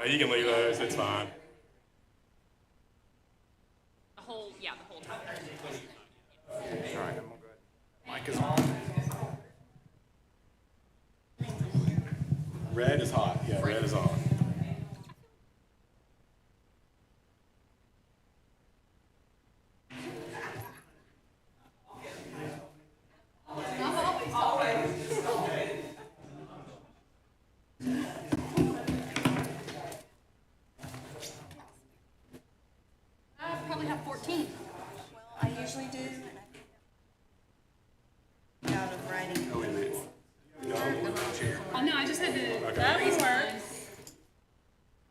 You can leave those, it's fine. The whole time. All right, I'm all good. Mic is on. Red is hot. Yeah, red is on. I probably have 14. Well, I usually do, and I out of writing. Oh, wait a minute. Chair. Oh, no, I just had to. That one works.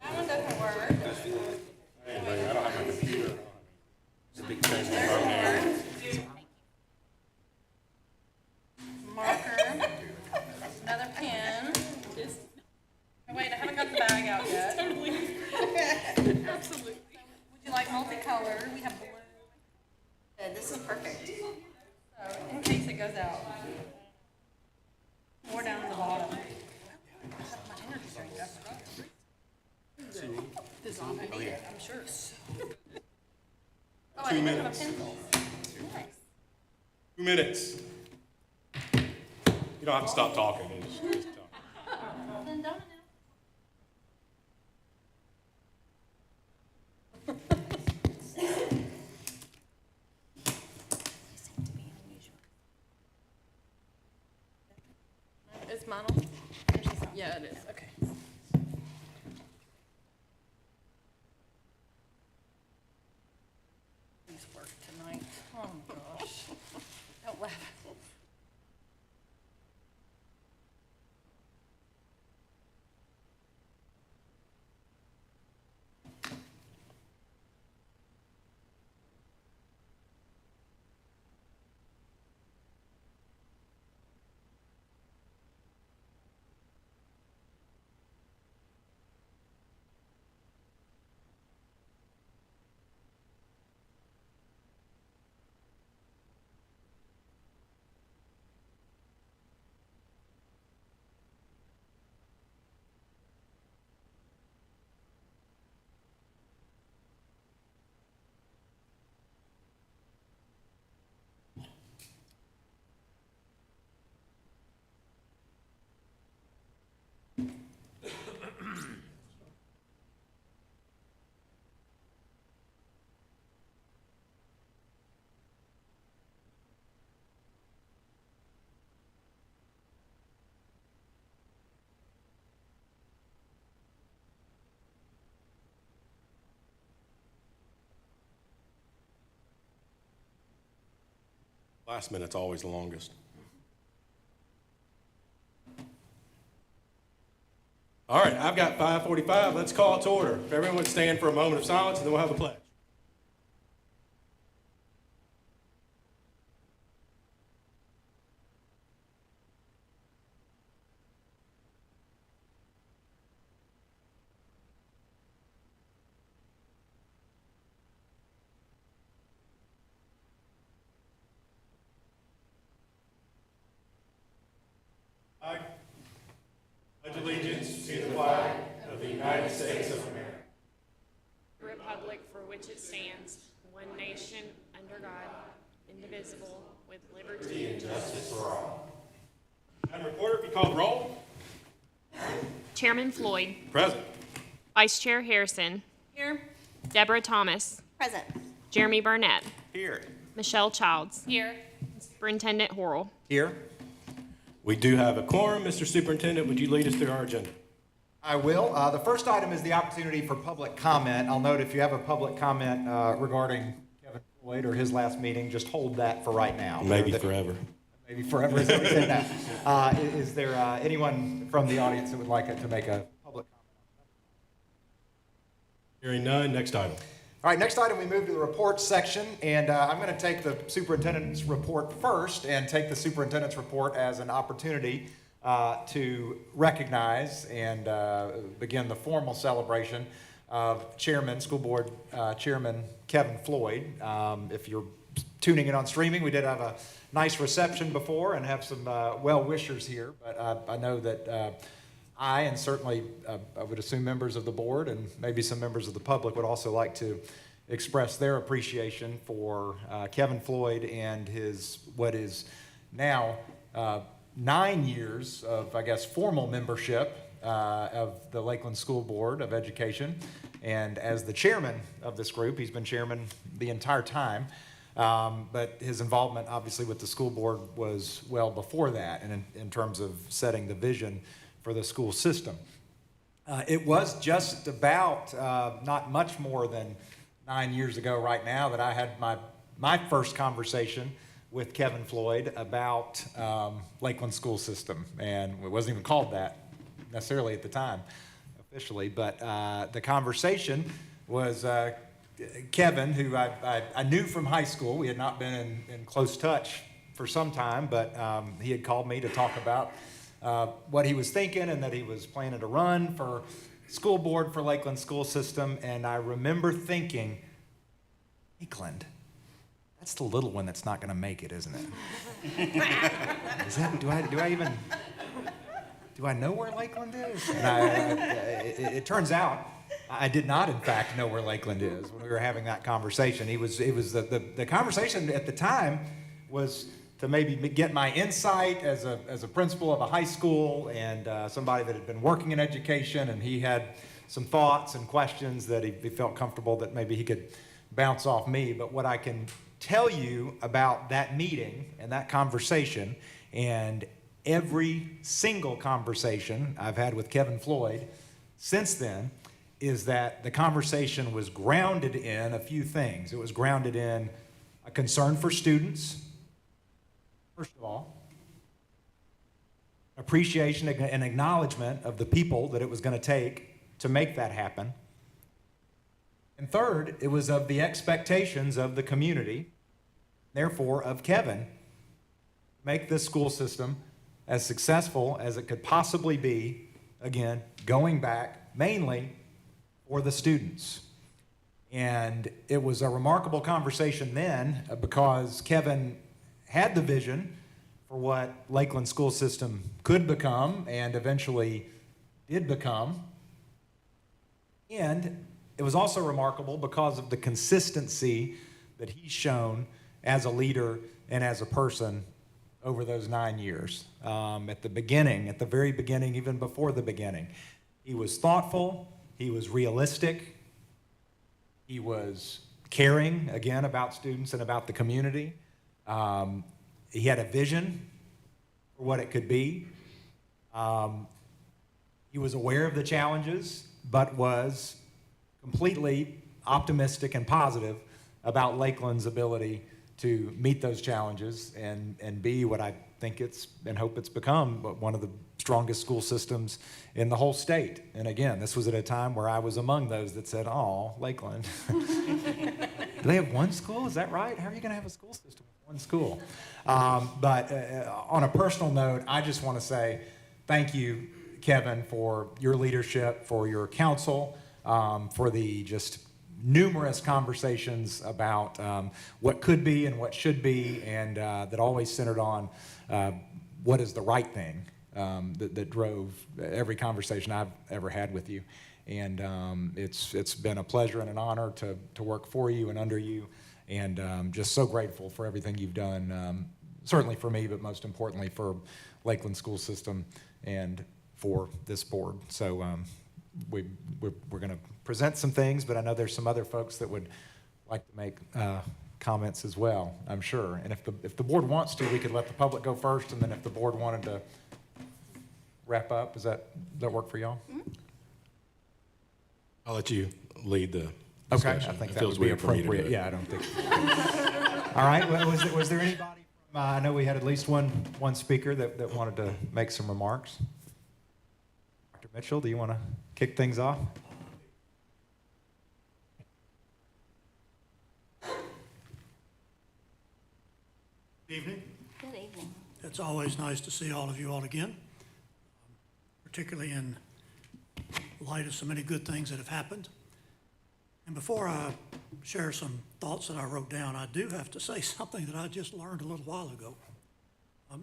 That one doesn't work. Hey, I don't have my computer. It's a big change in my phone here. Marker. Another pen. Oh, wait, I haven't got the bag out yet. Absolutely. Would you like multicolored? We have blue. This is perfect. So, in case it goes out. More down at the bottom. I have my energy drink. I forgot. This on. I need it, I'm sure. Oh, I didn't have a pencil. Nice. 2 minutes. You don't have to stop talking. Just talk. Then done Is mine on? Yeah, it is. Okay. These work tonight. Oh gosh. Don't laugh. Last minute's always the longest. All right, I've got 5:45. Let's call it to order. If everyone would stand for a moment of silence, and then we'll have a pledge. I pledge allegiance to the flag of the United States of America, The republic for which it stands, one nation, under God, indivisible, with liberty and justice. for all. Madam Recorder, if you call the roll. Chairman Floyd, Present. Vice Chair Harrison, Here. Deborah Thomas, Present. Jeremy Burnett, Here. Michelle Childs, Here. Superintendent Horrell. Here. We do have a quorum. Mr. Superintendent, would you lead us through our agenda? I will. The first item is the opportunity for public comment. I'll note if you have a public comment regarding Kevin Floyd or his last meeting, just hold that for right now. Maybe forever. Maybe forever, is what we said now. Is there anyone from the audience that would like to make a public comment? Hearing none, next item. All right, next item, we move to the reports section, and I'm going to take the superintendent's report first and take the superintendent's report as an opportunity to recognize and begin the formal celebration of School Board Chairman Kevin Floyd. If you're tuning in on streaming, we did have a nice reception before and have some well-wishers here, but I know that I, and certainly I would assume members of the board and maybe some members of the public would also like to express their appreciation for Kevin Floyd and his, what is now 9 years of, I guess, formal membership of the Lakeland School Board of Education. And as the chairman of this group, he's been chairman the entire time. But his involvement, obviously, with the school board was well before that, and in terms of setting the vision for the school system. It was just about not much more than 9 years ago right now that I had my first conversation with Kevin Floyd about Lakeland school system. And it wasn't even called that necessarily at the time, officially, but the conversation was Kevin, who I knew from high school. We had not been in close touch for some time, but he had called me to talk about what he was thinking and that he was planning to run for school board for Lakeland school system. And I remember thinking, Lakeland, that's the little one that's not going to make it, isn't it? Is that, do I know where Lakeland is? And it turns out I did not, in fact, know where Lakeland is when we were having that conversation. It was the conversation at the time was to maybe get my insight as a principal of a high school and somebody that had been working in education, and he had some thoughts and questions that he felt comfortable that maybe he could bounce off me. But what I can tell you about that meeting and that conversation, and every single conversation I've had with Kevin Floyd since then, is that the conversation was grounded in a few things. It was grounded in a concern for students, first of all, appreciation and acknowledgement of the people that it was going to take to make that happen. And third, it was of the expectations of the community, therefore of Kevin, make this school system as successful as it could possibly be, again, going back mainly for the students. And it was a remarkable conversation then because Kevin had the vision for what Lakeland school system could become and eventually did become. And it was also remarkable because of the consistency that he's shown as a leader and as a person over those 9 years. At the beginning, at the very beginning, even before the beginning, he was thoughtful, he was realistic, he was caring, again, about students and about the community. He had a vision for what it could be. He was aware of the challenges, but was completely optimistic and positive about Lakeland's ability to meet those challenges and be what I think it's and hope it's become one of the strongest school systems in the whole state. And again, this was at a time where I was among those that said, "Oh, Lakeland, do they have one school? Is that right? How are you going to have a school system with one school?" But on a personal note, I just want to say thank you, Kevin, for your leadership, for your counsel, for the just numerous conversations about what could be and what should be, and that always centered on what is the right thing that drove every conversation I've ever had with you. And it's been a pleasure and an honor to work for you and under you, and just so grateful for everything you've done, certainly for me, but most importantly for Lakeland School System and for this board. So we're going to present some things, but I know there's some other folks that would like to make comments as well, I'm sure. And if the board wants to, we could let the public go first, and then if the board wanted to wrap up, does that work for y'all? I'll let you lead the Okay, discussion. I think It that feels would be weird for me to do appropriate. it. Yeah, I don't think. All right, well, was there anybody from, I know we had at least one speaker that wanted to make some remarks. Dr. Mitchell, do you want to kick things off? Evening. Good evening. It's always nice to see all of you all again, particularly in light of so many good things that have happened. And before I share some thoughts that I wrote down, I do have to say something that I just learned a little while ago.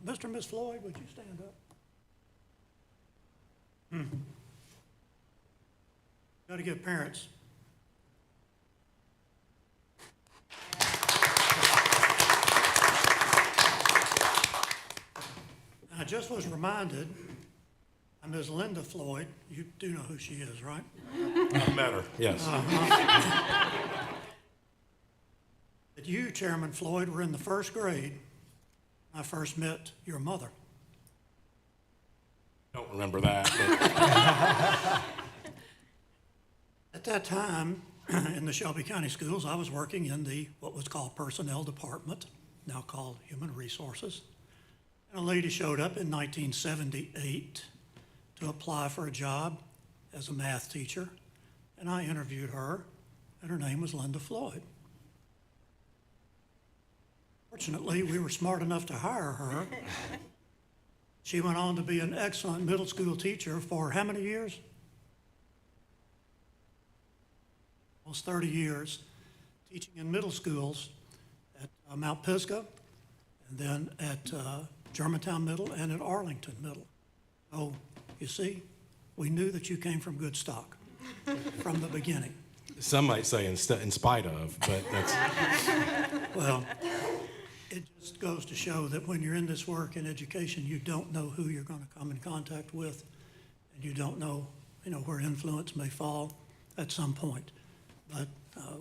Mr. and Ms. Floyd, would you stand up? Got to give parents. I just was reminded, Ms. Linda Floyd, you do know who she is, right? I met her, yes. That you, Chairman Floyd, were in the first grade when I first met your mother. Don't remember that, but At that time, in the Shelby County Schools, I was working in the, what was called Personnel Department, now called Human Resources. And a lady showed up in 1978 to apply for a job as a math teacher, and I interviewed her, and her name was Linda Floyd. Fortunately, we were smart enough to hire her. She went on to be an excellent middle school teacher for how many years? Almost 30 years, teaching in middle schools at Mount Pisgah, and then at Germantown Middle and at Arlington Middle. So, you see, we knew that you came from good stock from the beginning. some might say in spite of, but that's, Well, it just goes to show that when you're in this work in education, you don't know who you're going to come in contact with, and you don't know, where influence may fall at some point. But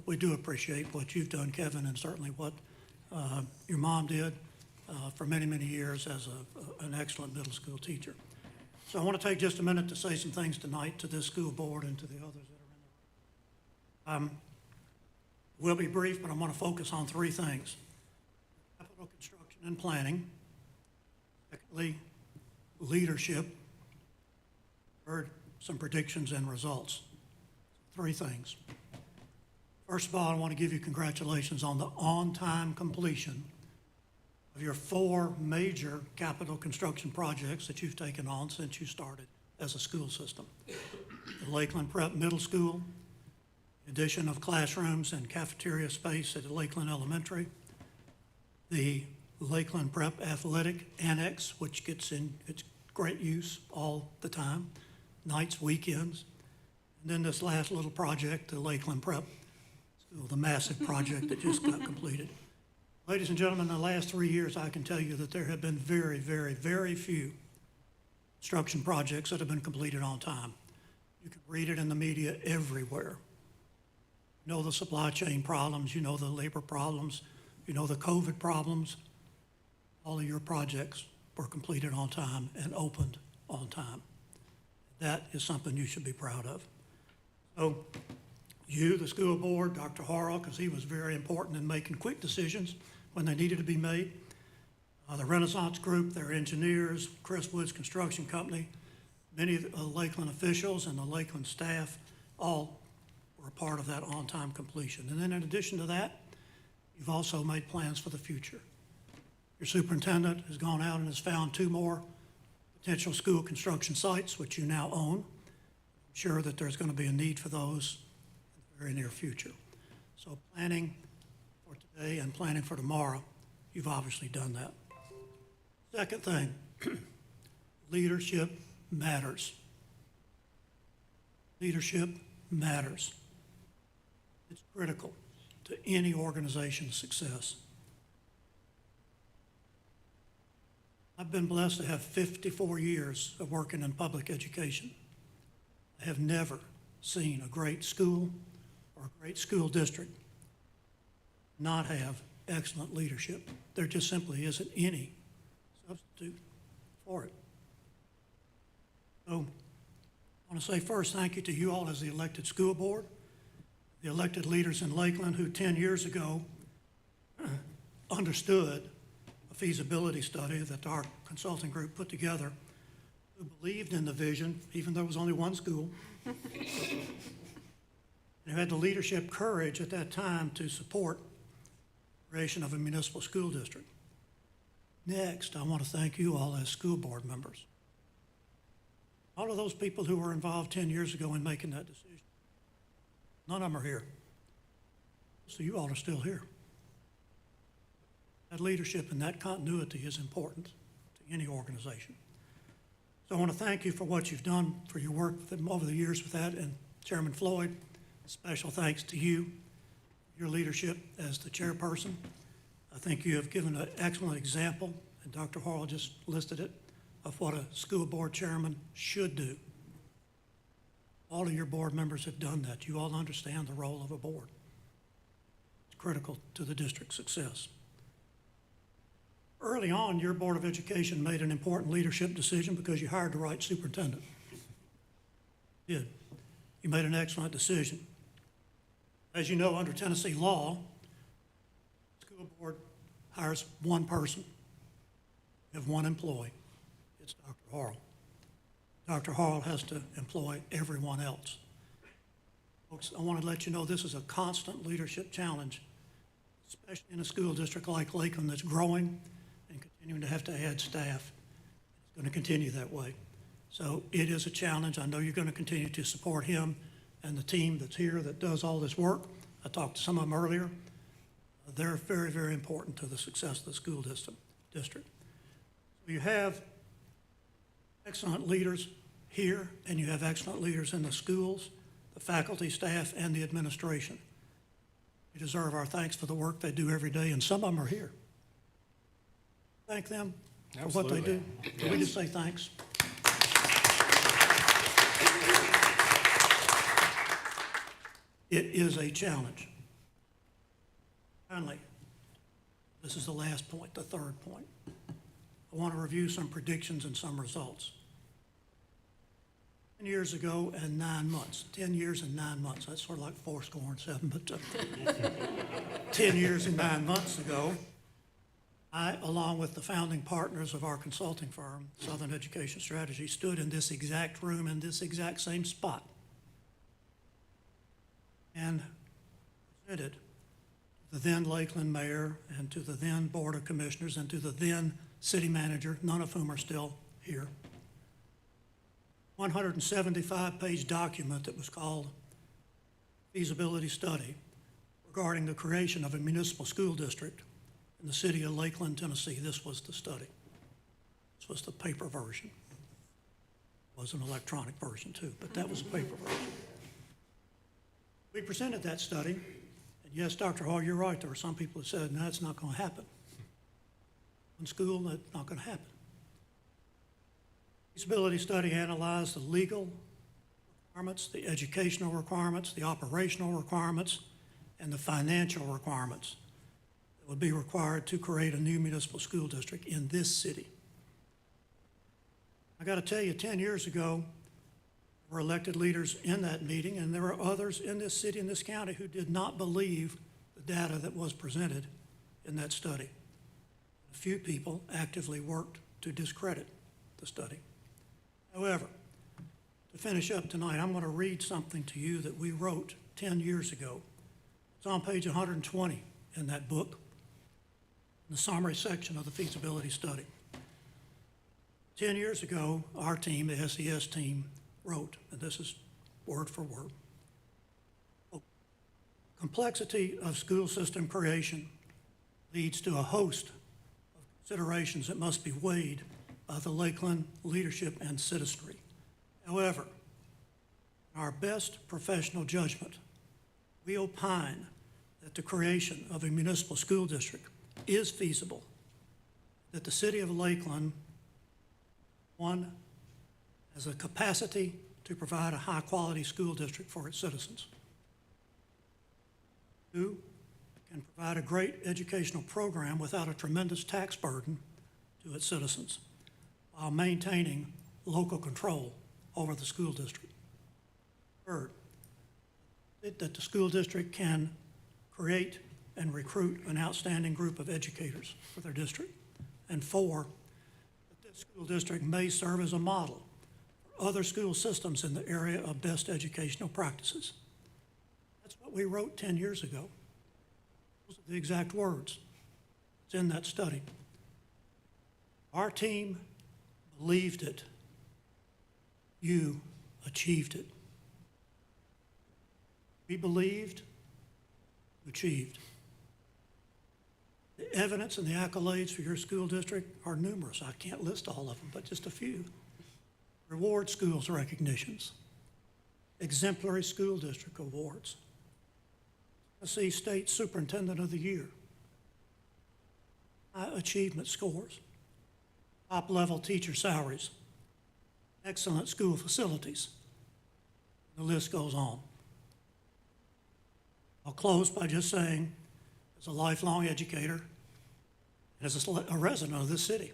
we do appreciate what you've done, Kevin, and certainly what your mom did for many, many years as an excellent middle school teacher. So I want to take just a minute to say some things tonight to this school board and to the others that are in the room. We'll be brief, but I want to focus on three things: capital construction and planning, secondly, leadership, third, some predictions and results. Three things. First of all, I want to give you congratulations on the on-time completion of your 4 major capital construction projects that you've taken on since you started as a school system. The Lakeland Prep Middle School, addition of classrooms and cafeteria space at Lakeland Elementary, the Lakeland Prep Athletic Annex, which gets in its great use all the time, nights, weekends, and then this last little project, the Lakeland Prep School, the massive project that just got completed. Ladies and gentlemen, in the last 3 years, I can tell you that there have been very, very, very few construction projects that have been completed on time. You can read it in the media everywhere. You know the supply chain problems, you know the labor problems, you know the COVID problems. All of your projects were completed on time and opened on time. That is something you should be proud of. So you, the school board, Dr. Harrell, because he was very important in making quick decisions when they needed to be made. The Renaissance Group, their engineers, Chris Woods Construction Company, many of the Lakeland officials and the Lakeland staff all were a part of that on-time completion. And then in addition to that, you've also made plans for the future. Your superintendent has gone out and has found 2 more potential school construction sites, which you now own. I'm sure that there's going to be a need for those in the very near future. So planning for today and planning for tomorrow, you've obviously done that. Second thing, leadership matters. Leadership matters. It's critical to any organization's success. I've been blessed to have 54 years of working in public education. I have never seen a great school or a great school district not have excellent leadership. There just simply isn't any substitute for it. So I want to say first thank you to you all as the elected school board, the elected leaders in Lakeland who 10 years ago understood a feasibility study that our consulting group put together, who believed in the vision, even though it was only one school, and who had the leadership courage at that time to support the creation of a municipal school district. Next, I want to thank you all as school board members. All of those people who were involved 10 years ago in making that decision, none of them are here. So you all are still here. That leadership and that continuity is important to any organization. So I want to thank you for what you've done, for your work with them over the years with that, and Chairman Floyd, special thanks to you, your leadership as the chairperson. I think you have given an excellent example, and Dr. Harrell just listed it, of what a school board chairman should do. All of your board members have done that. You all understand the role of a board. It's critical to the district's success. Early on, your Board of Education made an important leadership decision because you hired the right superintendent. You did. You made an excellent decision. As you know, under Tennessee law, the school board hires one person. You have one employee. It's Dr. Harrell. Dr. Harrell has to employ everyone else. Folks, I want to let you know this is a constant leadership challenge, especially in a school district like Lakeland that's growing and continuing to have to add staff. It's going to continue that way. So it is a challenge. I know you're going to continue to support him and the team that's here that does all this work. I talked to some of them earlier. They're very, very important to the success of the school district. So you have excellent leaders here, and you have excellent leaders in the schools, the faculty, staff, and the administration. You deserve our thanks for the work they do every day, and some of them are here. Thank them for what they do. Can we just say thanks? It is a challenge. Finally, this is the last point, the third point. I want to review some predictions and some results. 10 years ago and 9 months, 10 years and 9 months, that's sort of like 7, but 10 years and 9 months ago, I, along with the founding partners of our consulting firm, Southern Education Strategy, stood in this exact room in this exact same spot and presented to the then Lakeland mayor and to the then Board of Commissioners and to the then city manager, none of whom are still here, 175-page document that was called feasibility study regarding the creation of a municipal school district in the city of Lakeland, Tennessee. This was the study. This was the paper version. It was an electronic version too, but that was the paper version. We presented that study, and yes, Dr. Hall, you're right. There were some people that said, no, it's not going to happen. In school, that's not going to happen. Feasibility study analyzed the legal requirements, the educational requirements, the operational requirements, and the financial requirements that would be required to create a new municipal school district in this city. I got to tell you, 10 years ago, there were elected leaders in that meeting, and there were others in this city and this county who did not believe the data that was presented in that study. A few people actively worked to discredit the study. However, to finish up tonight, I'm going to read something to you that we wrote 10 years ago. It's on page 120 in that book, in the summary section of the feasibility study. 10 years ago, our team, the SES team, wrote, and this is word for word, complexity of school system creation leads to a host of considerations that must be weighed by the Lakeland leadership and citizenry. However, in our best professional judgment, we opine that the creation of a municipal school district is feasible, that the city of Lakeland, one, has a capacity to provide a high-quality school district for its citizens. Two, can provide a great educational program without a tremendous tax burden to its citizens, while maintaining local control over the school district. Third, that the school district can create and recruit an outstanding group of educators for their district. And four, that this school district may serve as a model for other school systems in the area of best educational practices. That's what we wrote 10 years ago. Those are the exact words. It's in that study. Our team believed it. You achieved it. We believed, achieved. The evidence and the accolades for your school district are numerous. I can't list all of them, but just a few. reward schools recognitions, exemplary school district awards, Tennessee State Superintendent of the Year, high achievement scores, top-level teacher salaries, excellent school facilities. The list goes on. I'll close by just saying, as a lifelong educator, and as a resident of this city,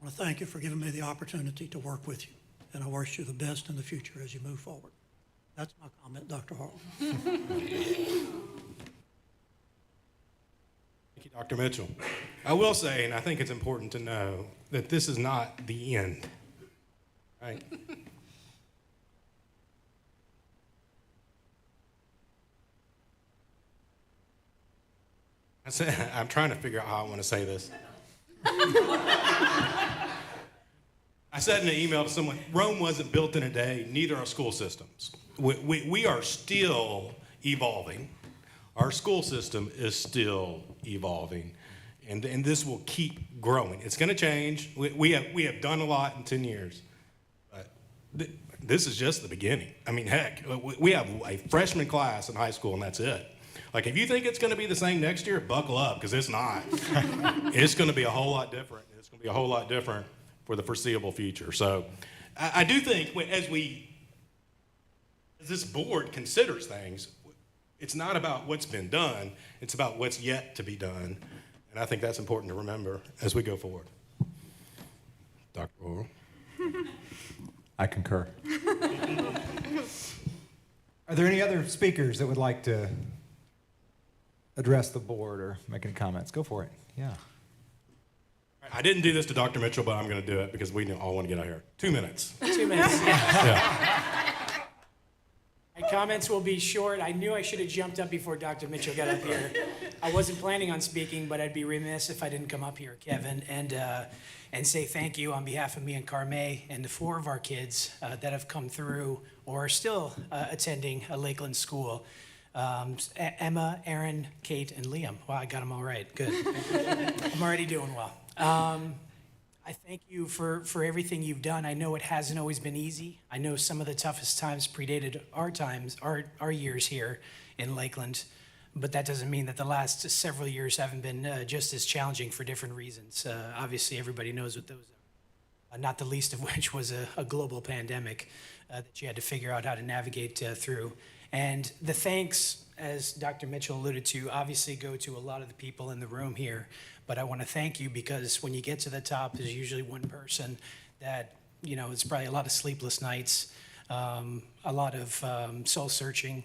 I want to thank you for giving me the opportunity to work with you, and I wish you the best in the future as you move forward. That's my comment, Dr. Harrell. Thank you, Dr. Mitchell. I will say, and I think it's important to know, that this is not the end, right? I'm trying to figure out how I want to say this. I said in an email to someone, Rome wasn't built in a day, neither are school systems. We are still evolving. Our school system is still evolving, and this will keep growing. It's going to change. We have done a lot in 10 years, but this is just the beginning. I mean, heck, we have a freshman class in high school, and that's it. Like, if you think it's going to be the same next year, buckle up, because it's not. It's going to be a whole lot different. It's going to be a whole lot different for the foreseeable future. So I do think as this board considers things, it's not about what's been done, it's about what's yet to be done. And I think that's important to remember as we go forward. Dr. Oral. I concur. Are there any other speakers that would like to address the board or make any comments? Go for it. Yeah. I didn't do this to Dr. Mitchell, but I'm going to do it because we all want to get out here. 2 minutes. 2 minutes. Yeah. My comments will be short. I knew I should have jumped up before Dr. Mitchell got up here. I wasn't planning on speaking, but I'd be remiss if I didn't come up here, Kevin, and say thank you on behalf of me and Carme and the 4 of our kids that have come through or are still attending a Lakeland school. Emma, Aaron, Kate, and Liam. Wow, I got them all right. Good. I'm already doing well. I thank you for everything you've done. I know it hasn't always been easy. I know some of the toughest times predated our years here in Lakeland, but that doesn't mean that the last several years haven't been just as challenging for different reasons. Obviously, everybody knows what those are, not the least of which was a global pandemic that you had to figure out how to navigate through. And the thanks, as Dr. Mitchell alluded to, obviously go to a lot of the people in the room here. But I want to thank you because when you get to the top, there's usually one person that, it's probably a lot of sleepless nights, a lot of soul searching.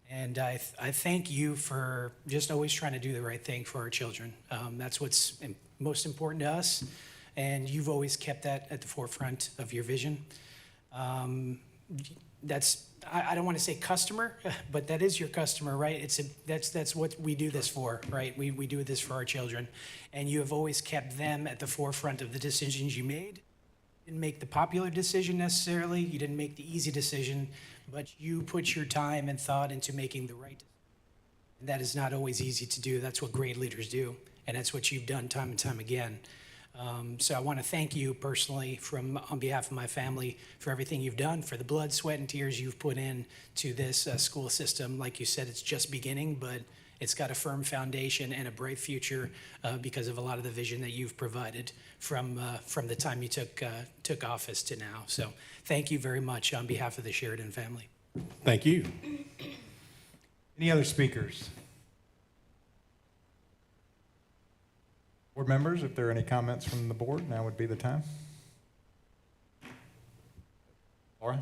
And I thank you for just always trying to do the right thing for our children. That's what's most important to us. And you've always kept that at the forefront of your vision. I don't want to say customer, but that is your customer, right? That's what we do this for, right? We do this for our children. And you have always kept them at the forefront of the decisions you made. You didn't make the popular decision necessarily. You didn't make the easy decision, but you put your time and thought into making the right decision. And that is not always easy to do. That's what great leaders do. And that's what you've done time and time again. So I want to thank you personally on behalf of my family for everything you've done, for the blood, sweat, and tears you've put in to this school system. Like you said, it's just beginning, but it's got a firm foundation and a bright future because of a lot of the vision that you've provided from the time you took office to now. So thank you very much on behalf of the Sheridan family. Thank you. Any other speakers? Board members, if there are any comments from the board, now would be the time. Laura?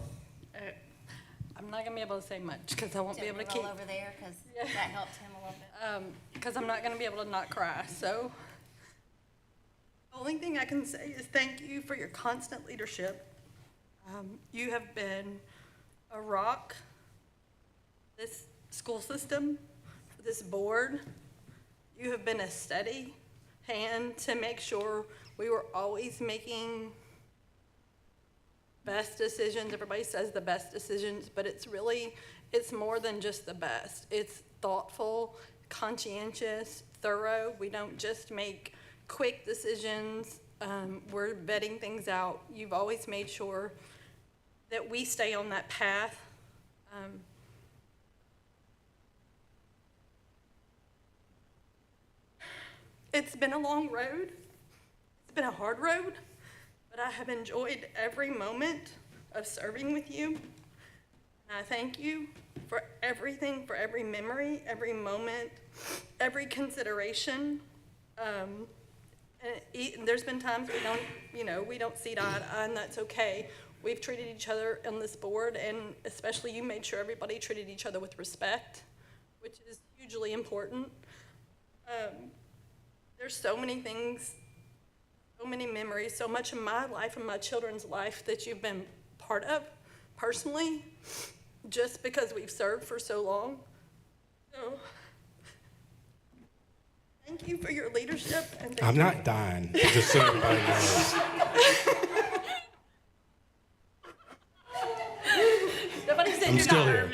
I'm not gonna be able to say much because I won't be able to keep, Roll over there, because that helped him a little bit. because I'm not gonna be able to not cry, so. The only thing I can say is thank you for your constant leadership. You have been a rock, this school system, this board. You have been a steady hand to make sure we were always making best decisions. Everybody says the best decisions, but it's more than just the best. It's thoughtful, conscientious, thorough. We don't just make quick decisions We're vetting things out. You've always made sure that we stay on that path. It's been a long road. It's been a hard road, but I have enjoyed every moment of serving with you. And I thank you for everything, for every memory, every moment, every consideration. And there's been times we don't see eye to eye, and that's okay. We've treated each other on this board, and especially you made sure everybody treated each other with respect, which is hugely important. There's so many things, so many memories, so much of my life and my children's life that you've been part of personally, just because we've served for so long. So, thank you for your leadership. And I'm not dying, just so everybody knows. Nobody said I'm you're still not. here.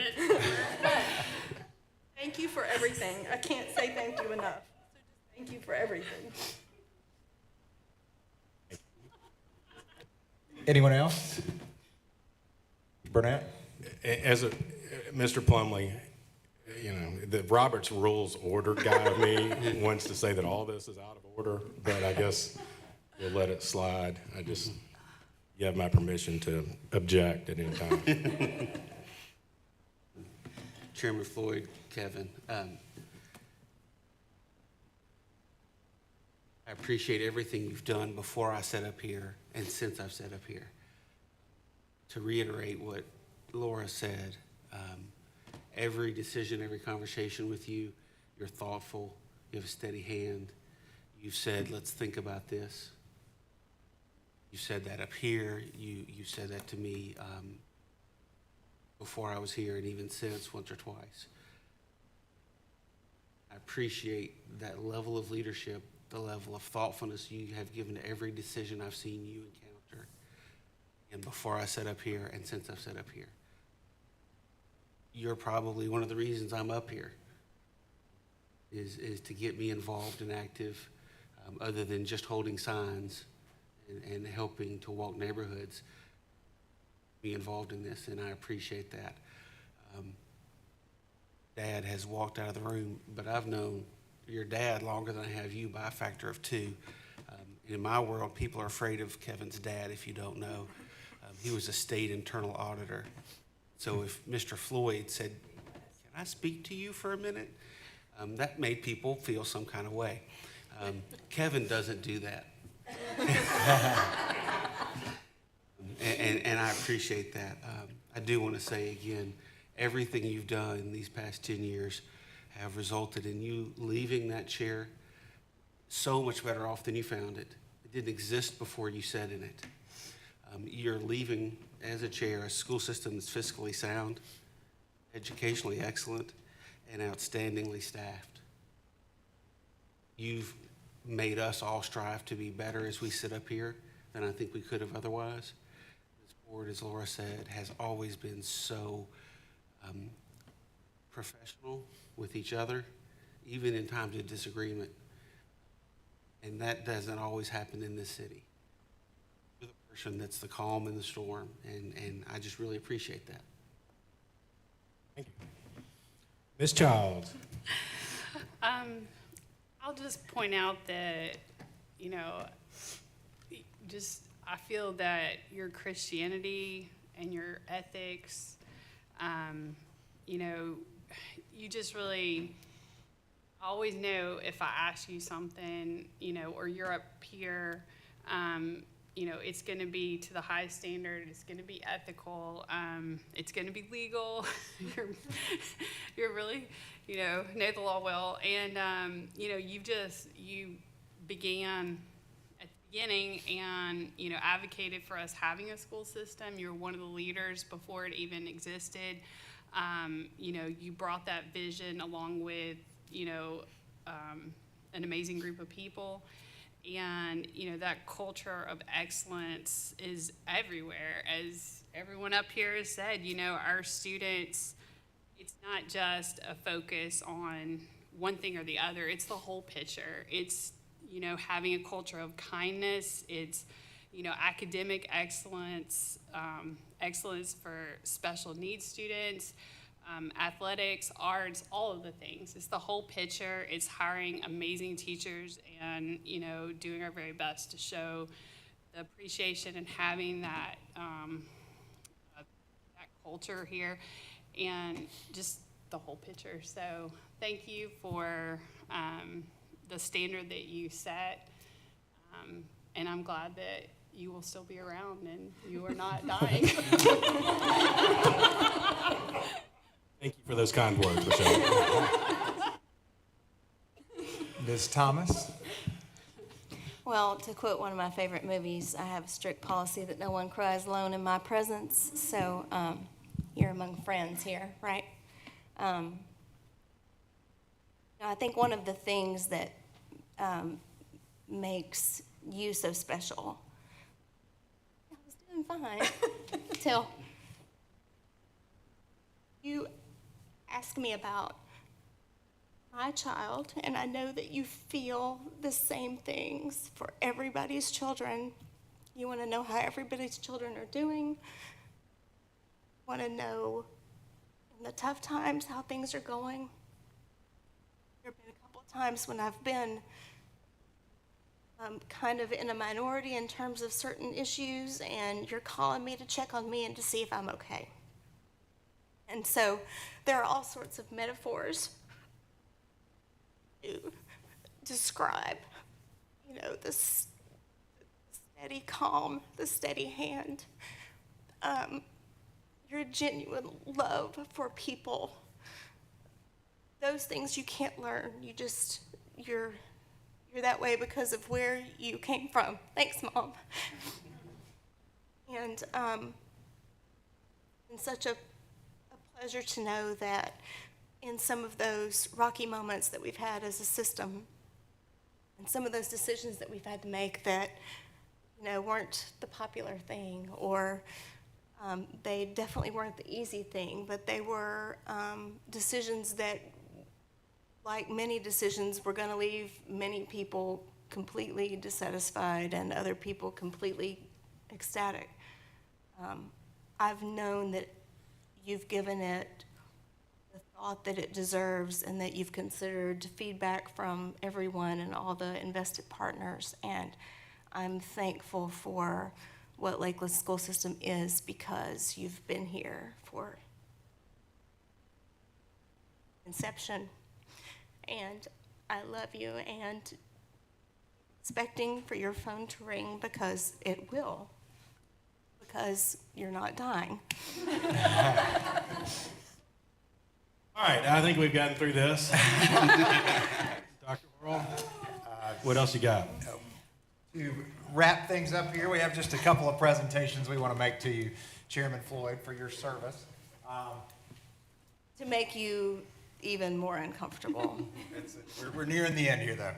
Thank you for everything. I can't say thank you enough. So just thank you for everything. Anyone else? Burnett? As Mr. Plumley, the Robert's Rules Order guy of me wants to say that all this is out of order, but I guess we'll let it slide. You have my permission to object at any time. Chairman Floyd, Kevin, I appreciate everything you've done before I sat up here and since I've sat up here. To reiterate what Laura said, every decision, every conversation with you, you're thoughtful, you have a steady hand. You've said, let's think about this. You said that up here, you said that to me before I was here and even since, once or twice. I appreciate that level of leadership, the level of thoughtfulness you have given to every decision I've seen you encounter. And before I sat up here and since I've sat up here. You're probably one of the reasons I'm up here, is to get me involved and active, other than just holding signs and helping to walk neighborhoods, be involved in this, and I appreciate that. Dad has walked out of the room, but I've known your dad longer than I have you by a factor of 2. In my world, people are afraid of Kevin's dad, if you don't know. He was a state internal auditor. So if Mr. Floyd said, "Can I speak to you for a minute?" That made people feel some kind of way. Kevin doesn't do that. And I appreciate that. I do want to say again, everything you've done in these past 10 years have resulted in you leaving that chair so much better off than you found it. It didn't exist before you sat in it. You're leaving as a chair a school system that's fiscally sound, educationally excellent, and outstandingly staffed. You've made us all strive to be better as we sit up here than I think we could have otherwise. This board, as Laura said, has always been so professional with each other, even in times of disagreement. And that doesn't always happen in this city. You're the person that's the calm in the storm, and I just really appreciate that. Thank you. Ms. Childs. I'll just point out that, I feel that your Christianity and your ethics, you just really always know if I ask you something, or you're up here, it's going to be to the highest standard. It's going to be ethical. It's going to be legal. You're really, know the law well. And, you began at the beginning and, advocated for us having a school system. You were one of the leaders before it even existed. You brought that vision along with, an amazing group of people. And, that culture of excellence is everywhere. As everyone up here has said, our students, it's not just a focus on one thing or the other. It's the whole picture. It's, you know, having a culture of kindness. It's, you know, academic excellence, excellence for special needs students, athletics, arts, all of the things. It's the whole picture. It's hiring amazing teachers and, you know, doing our very best to show the appreciation and having that, that culture here and just the whole picture. So thank you for the standard that you set. And I'm glad that you will still be around and you are not dying. Thank you for those kind words, Michelle. Ms. Thomas? Well, to quote one of my favorite movies, I have a strict policy that no one cries alone in my presence. So you're among friends here, right? I think one of the things that makes you so special, I was doing fine till you asked me about my child, and I know that you feel the same things for everybody's children. You want to know how everybody's children are doing. Want to know in the tough times how things are going. There have been a couple of times when I've been kind of in a minority in terms of certain issues, and you're calling me to check on me and to see if I'm okay. And so there are all sorts of metaphors to describe, you know, the steady calm, the steady hand, your genuine love for people. Those things you can't learn. You're that way because of where you came from. Thanks, Mom. And it's such a pleasure to know that in some of those rocky moments that we've had as a system, and some of those decisions that we've had to make that, you know, weren't the popular thing, or they definitely weren't the easy thing, but they were decisions that, like many decisions, were going to leave many people completely dissatisfied and other people completely ecstatic. I've known that you've given it the thought that it deserves and that you've considered feedback from everyone and all the invested partners. And I'm thankful for what Lakeland's school system is because you've been here for inception. And I love you, and expecting for your phone to ring because it will, because you're not dying. All right, I think we've gotten through this. Dr. Earl, what else you got? To wrap things up here, we have just a couple of presentations we want to make to you, Chairman Floyd, for your service. To make you even more uncomfortable. We're nearing the end here, though.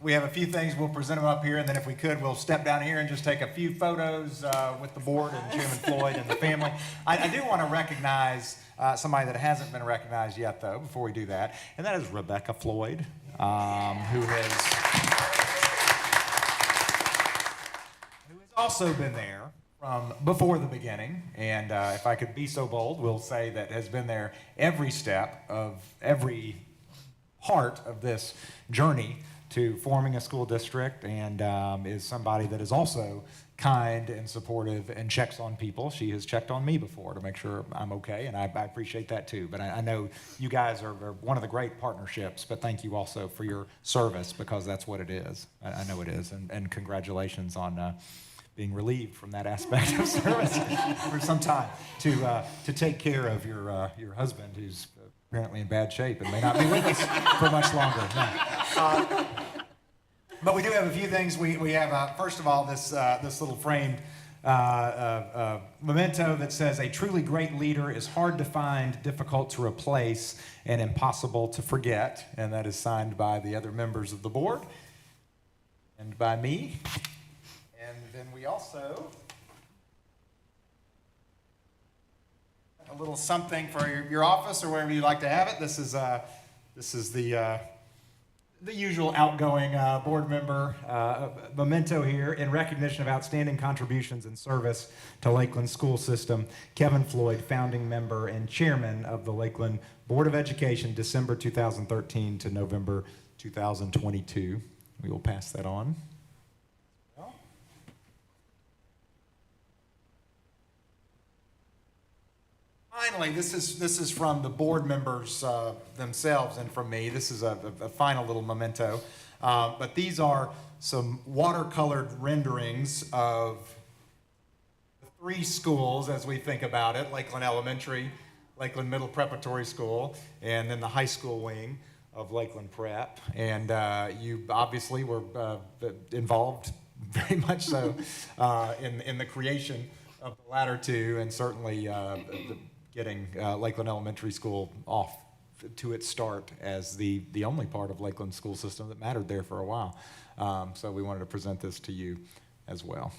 We have a few things. We'll present them up here, and then if we could, we'll step down here and just take a few photos with the board and Chairman Floyd and the family. I do want to recognize somebody that hasn't been recognized yet, though, before we do that, and that is Rebecca Floyd, who has also been there from before the beginning, and if I could be so bold, we'll say that has been there every step of every part of this journey to forming a school district, and is somebody that is also kind and supportive and checks on people. She has checked on me before to make sure I'm okay, and I appreciate that too. But I know you guys are one of the great partnerships, but thank you also for your service, because that's what it is. I know it is, and congratulations on being relieved from that aspect of service for some time to take care of your husband, who's apparently in bad shape and may not be with us for much longer. No. But we do have a few things. We have first of all this little framed memento that says, "A truly great leader is hard to find, difficult to replace, and impossible to forget," and that is signed by the other members of the board and by me. And then we also have a little something for your office or wherever you'd like to have it. This is the the usual outgoing board member memento here in recognition of outstanding contributions and service to Lakeland school system. Kevin Floyd, founding member and chairman of the Lakeland Board of Education, December 2013 to November 2022. We will pass that on. Finally, this is from the board members themselves and from me. This is a final little memento. But these are some watercolored renderings of the three schools as we think about it: Lakeland Elementary, Lakeland Middle Preparatory School, and then the high school wing of Lakeland Prep. And you obviously were involved very much so in the creation of the latter two, and certainly getting Lakeland Elementary School off to its start as the only part of Lakeland school system that mattered there for a while. So we wanted to present this to you as well.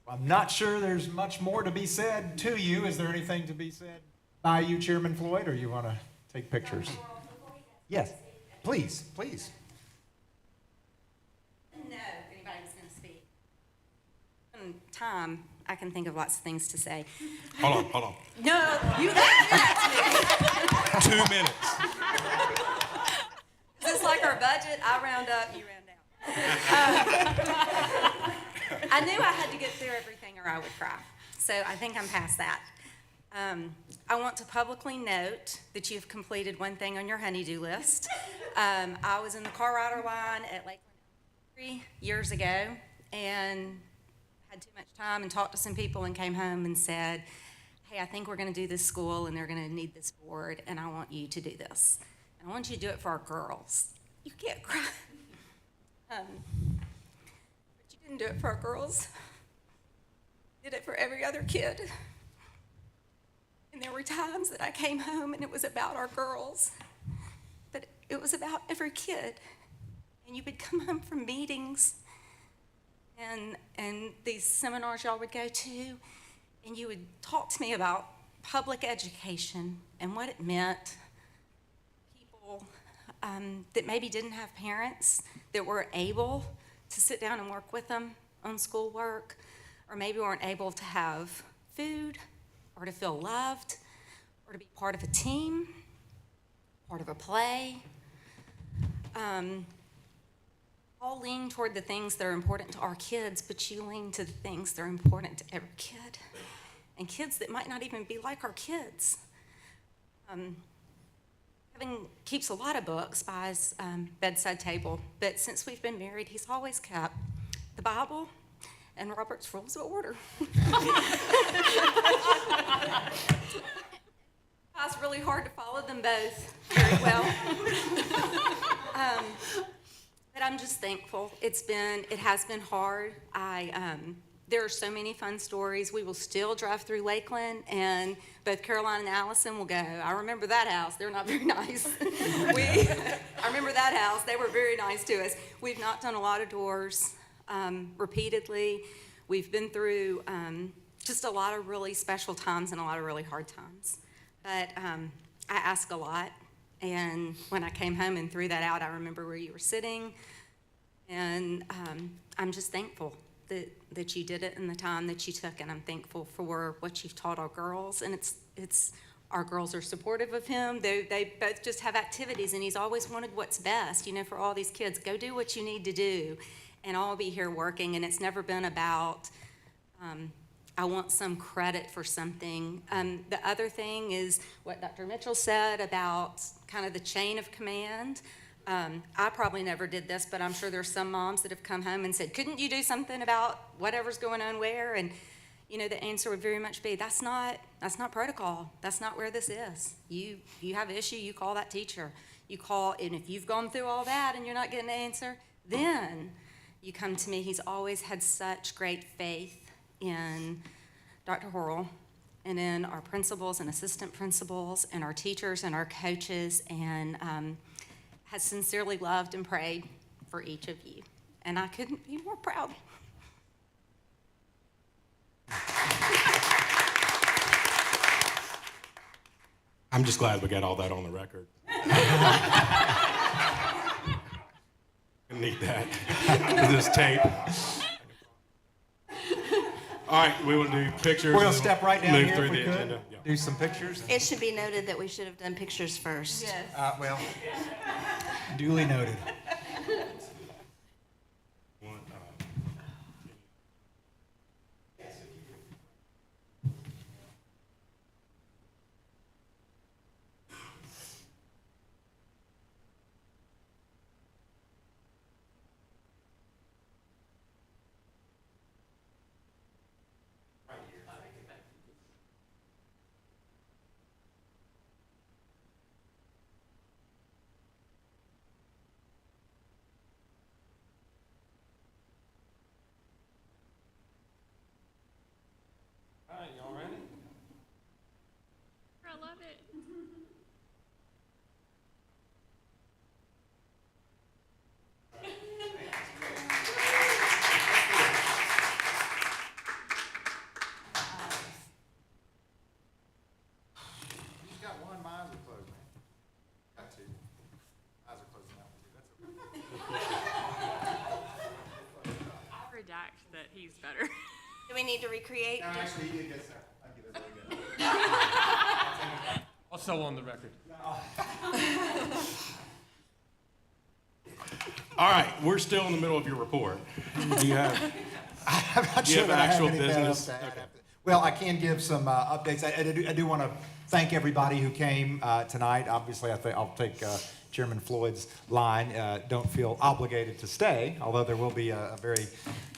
I'm not sure there's much more to be said to you. Is there anything to be said by you, Chairman Floyd, or you want to take pictures? Yes, please, please. No, if anybody was going to speak. In time, I can think of lots of things to say. Hold on. No, you got 2 minutes. It's like our budget. I round up, you round down. I knew I had to get through everything or I would cry. So I think I'm past that. I want to publicly note that you've completed one thing on your honey-do list. I was in the car rider line at Lakeland years ago and had too much time and talked to some people and came home and said, hey, I think we're going to do this school and they're going to need this board and I want you to do this. And I want you to do it for our girls. You can't cry. But you didn't do it for our girls. You did it for every other kid. And there were times that I came home and it was about our girls, but it was about every kid. And you would come home from meetings and these seminars y'all would go to, and you would talk to me about public education and what it meant. People that maybe didn't have parents that were able to sit down and work with them on schoolwork, or maybe weren't able to have food, or to feel loved, or to be part of a team, part of a play. All lean toward the things that are important to our kids, but you lean to the things that are important to every kid. And kids that might not even be like our kids. Kevin keeps a lot of books by his bedside table, but since we've been married, he's always kept the Bible and Robert's Rules of Order. It's really hard to follow them both very well. But I'm just thankful. It has been hard. There are so many fun stories. We will still drive through Lakeland, and both Caroline and Allison will go, I remember that house. They're not very nice. I remember that house. They were very nice to us. We've knocked on a lot of doors repeatedly. We've been through just a lot of really special times and a lot of really hard times. But I ask a lot. And when I came home and threw that out, I remember where you were sitting. And I'm just thankful that you did it in the time that you took. And I'm thankful for what you've taught our girls. And it's our girls are supportive of him. They both just have activities. And he's always wanted what's best, for all these kids. Go do what you need to do. And I'll be here working. And it's never been about, I want some credit for something. The other thing is what Dr. Mitchell said about kind of the chain of command. I probably never did this, but I'm sure there's some moms that have come home and said, couldn't you do something about whatever's going on where? And, the answer would very much be, that's not protocol. That's not where this is. You have an issue, you call that teacher. You call, and if you've gone through all that and you're not getting an answer, then you come to me. He's always had such great faith in Dr. Horrell and in our principals and assistant principals and our teachers and our coaches, and has sincerely loved and prayed for each of you. And I couldn't be more proud. I'm just glad we got all that on the record. I need that. This tape. All right, we will do pictures. We're going to step right down move here through if we the could. agenda. Yeah. Do some pictures. It should be noted that we should have done pictures first. Yes. Well, duly noted. I love it. You got one, my eyes are closed, man. Got two. Eyes are closed now. That's okay. I'll redact that he's better. Do we need to recreate? No, actually, he did get that. Thank you, that's really good. Also on the record. All right, we're still in the middle of your report. Do you have? I'm not Do you sure have that I have actual anything else business? to add. Okay. Well, I can give some updates. I do want to thank everybody who came tonight. Obviously, I'll take Chairman Floyd's line. Don't feel obligated to stay, although there will be a very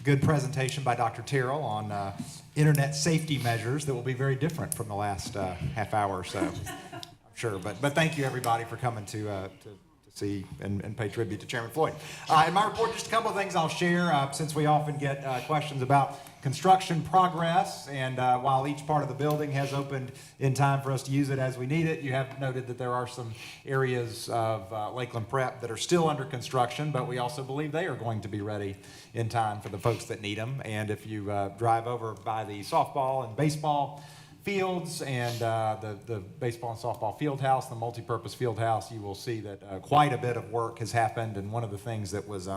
good presentation by Dr. Terrell on internet safety measures that will be very different from the last half hour or so, I'm sure. But thank you, everybody, for coming to see and pay tribute to Chairman Floyd. In my report, just a couple of things I'll share since we often get questions about construction progress, and while each part of the building has opened in time for us to use it as we need it, you have noted that there are some areas of Lakeland Prep that are still under construction, but we also believe they are going to be ready in time for the folks that need them. And if you drive over by the softball and baseball fields and the baseball and softball field house, the multipurpose field house, you will see that quite a bit of work has happened. And one of the things that was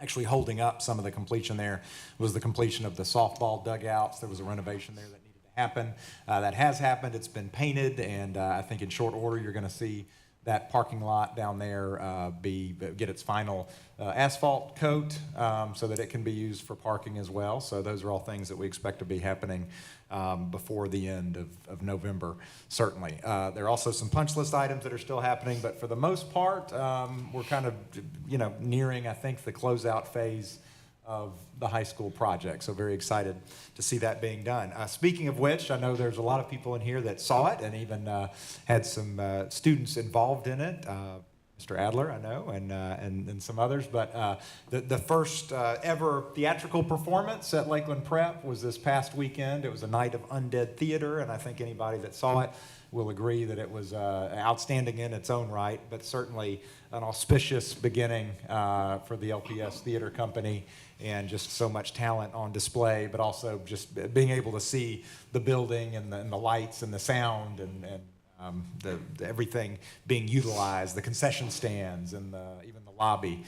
actually holding up some of the completion there was the completion of the softball dugouts. There was a renovation there that needed to happen. That has happened. It's been painted, and I think in short order you're going to see that parking lot down there get its final asphalt coat so that it can be used for parking as well. So those are all things that we expect to be happening before the end of November, certainly. There are also some punch list items that are still happening, but for the most part, we're kind of, nearing, I think, the closeout phase of the high school project. So very excited to see that being done. Speaking of which, I know there's a lot of people in here that saw it and even had some students involved in it. Mr. Adler, I know, and some others. But the first ever theatrical performance at Lakeland Prep was this past weekend. It was a night of undead theater, and I think anybody that saw it will agree that it was outstanding in its own right, but certainly an auspicious beginning for the LPS Theater Company, and just so much talent on display, but also just being able to see the building and the lights and the sound and everything being utilized, the concession stands and even the lobby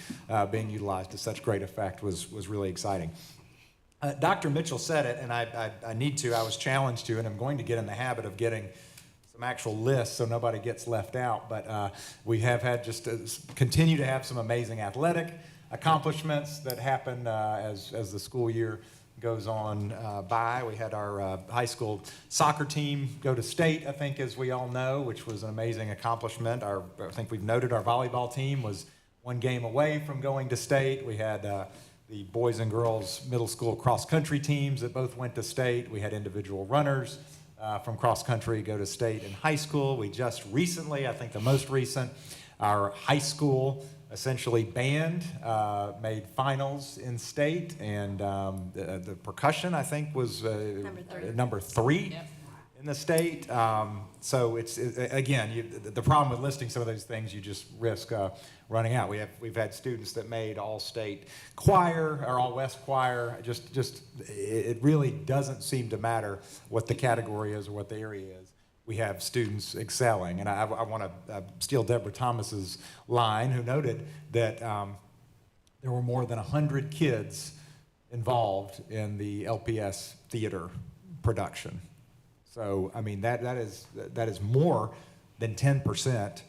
being utilized to such great effect was really exciting. Dr. Mitchell said it, and I was challenged to, and I'm going to get in the habit of getting some actual lists so nobody gets left out, but we have had continue to have some amazing athletic accomplishments that happen as the school year goes on by. We had our high school soccer team go to state, I think, as we all know, which was an amazing accomplishment. I think we've noted our volleyball team was one game away from going to state. We had the boys and girls middle school cross-country teams that both went to state. We had individual runners from cross-country go to state in high school. We just recently, I think the most recent, our high school essentially band made finals in state, and the percussion, I think, was number three yep. in the state. So it's again, the problem with listing some of those things, you just risk running out. We've had students that made all-state choir or all-west choir. It really doesn't seem to matter what the category is or what the area is. we have students excelling. And I want to steal Deborah Thomas's line, who noted that there were more than 100 kids involved in the LPS theater production. So, I mean, that is more than 10%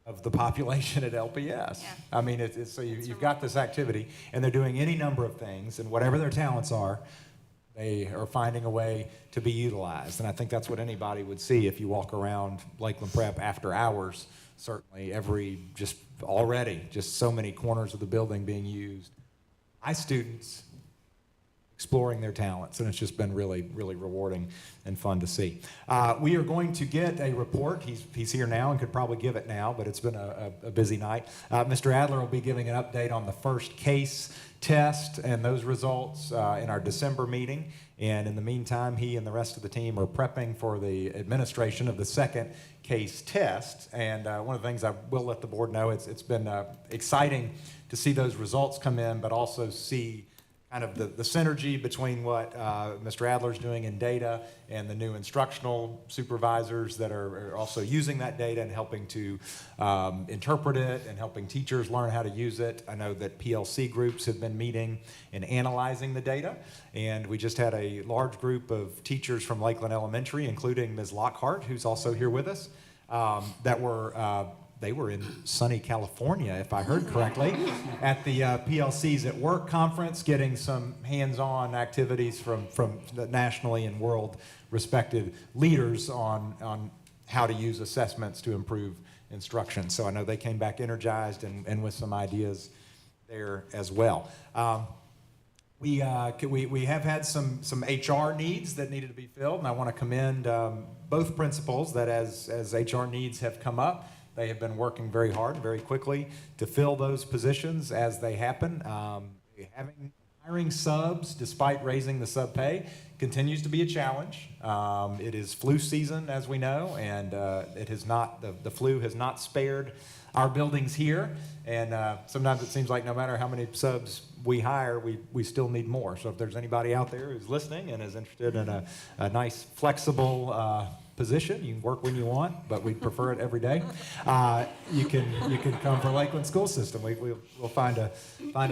of the population at LPS. Yeah. I mean, so you've got this activity, and they're doing any number of things, and whatever their talents are, they are finding a way to be utilized. And I think that's what anybody would see if you walk around Lakeland Prep after hours. Certainly already so many corners of the building being used by students exploring their talents, and it's just been really, really rewarding and fun to see. We are going to get a report. He's here now and could probably give it now, but it's been a busy night. Mr. Adler will be giving an update on the first case test and those results in our December meeting. And in the meantime, he and the rest of the team are prepping for the administration of the second case test. And one of the things I will let the board know, it's been exciting to see those results come in, but also see kind of the synergy between what Mr. Adler's doing in data and the new instructional supervisors that are also using that data and helping to interpret it and helping teachers learn how to use it. I know that PLC groups have been meeting and analyzing the data, and we just had a large group of teachers from Lakeland Elementary, including Ms. Lockhart, who's also here with us, they were in sunny California, if I heard correctly, at the PLCs at Work conference, getting some hands-on activities from the nationally and world respected leaders on how to use assessments to improve instruction. So I know they came back energized and with some ideas there as well. We have had some HR needs that needed to be filled, and I want to commend both principals that as HR needs have come up, they have been working very hard, very quickly to fill those positions as they happen. Hiring subs, despite raising the sub pay, continues to be a challenge. It is flu season, as we know, and the flu has not spared our buildings here. And sometimes it seems like no matter how many subs we hire, we still need more. So if there's anybody out there who's listening and is interested in a nice, flexible position, you can work when you want, but we'd prefer it every day. You can come for Lakeland School System. We'll find a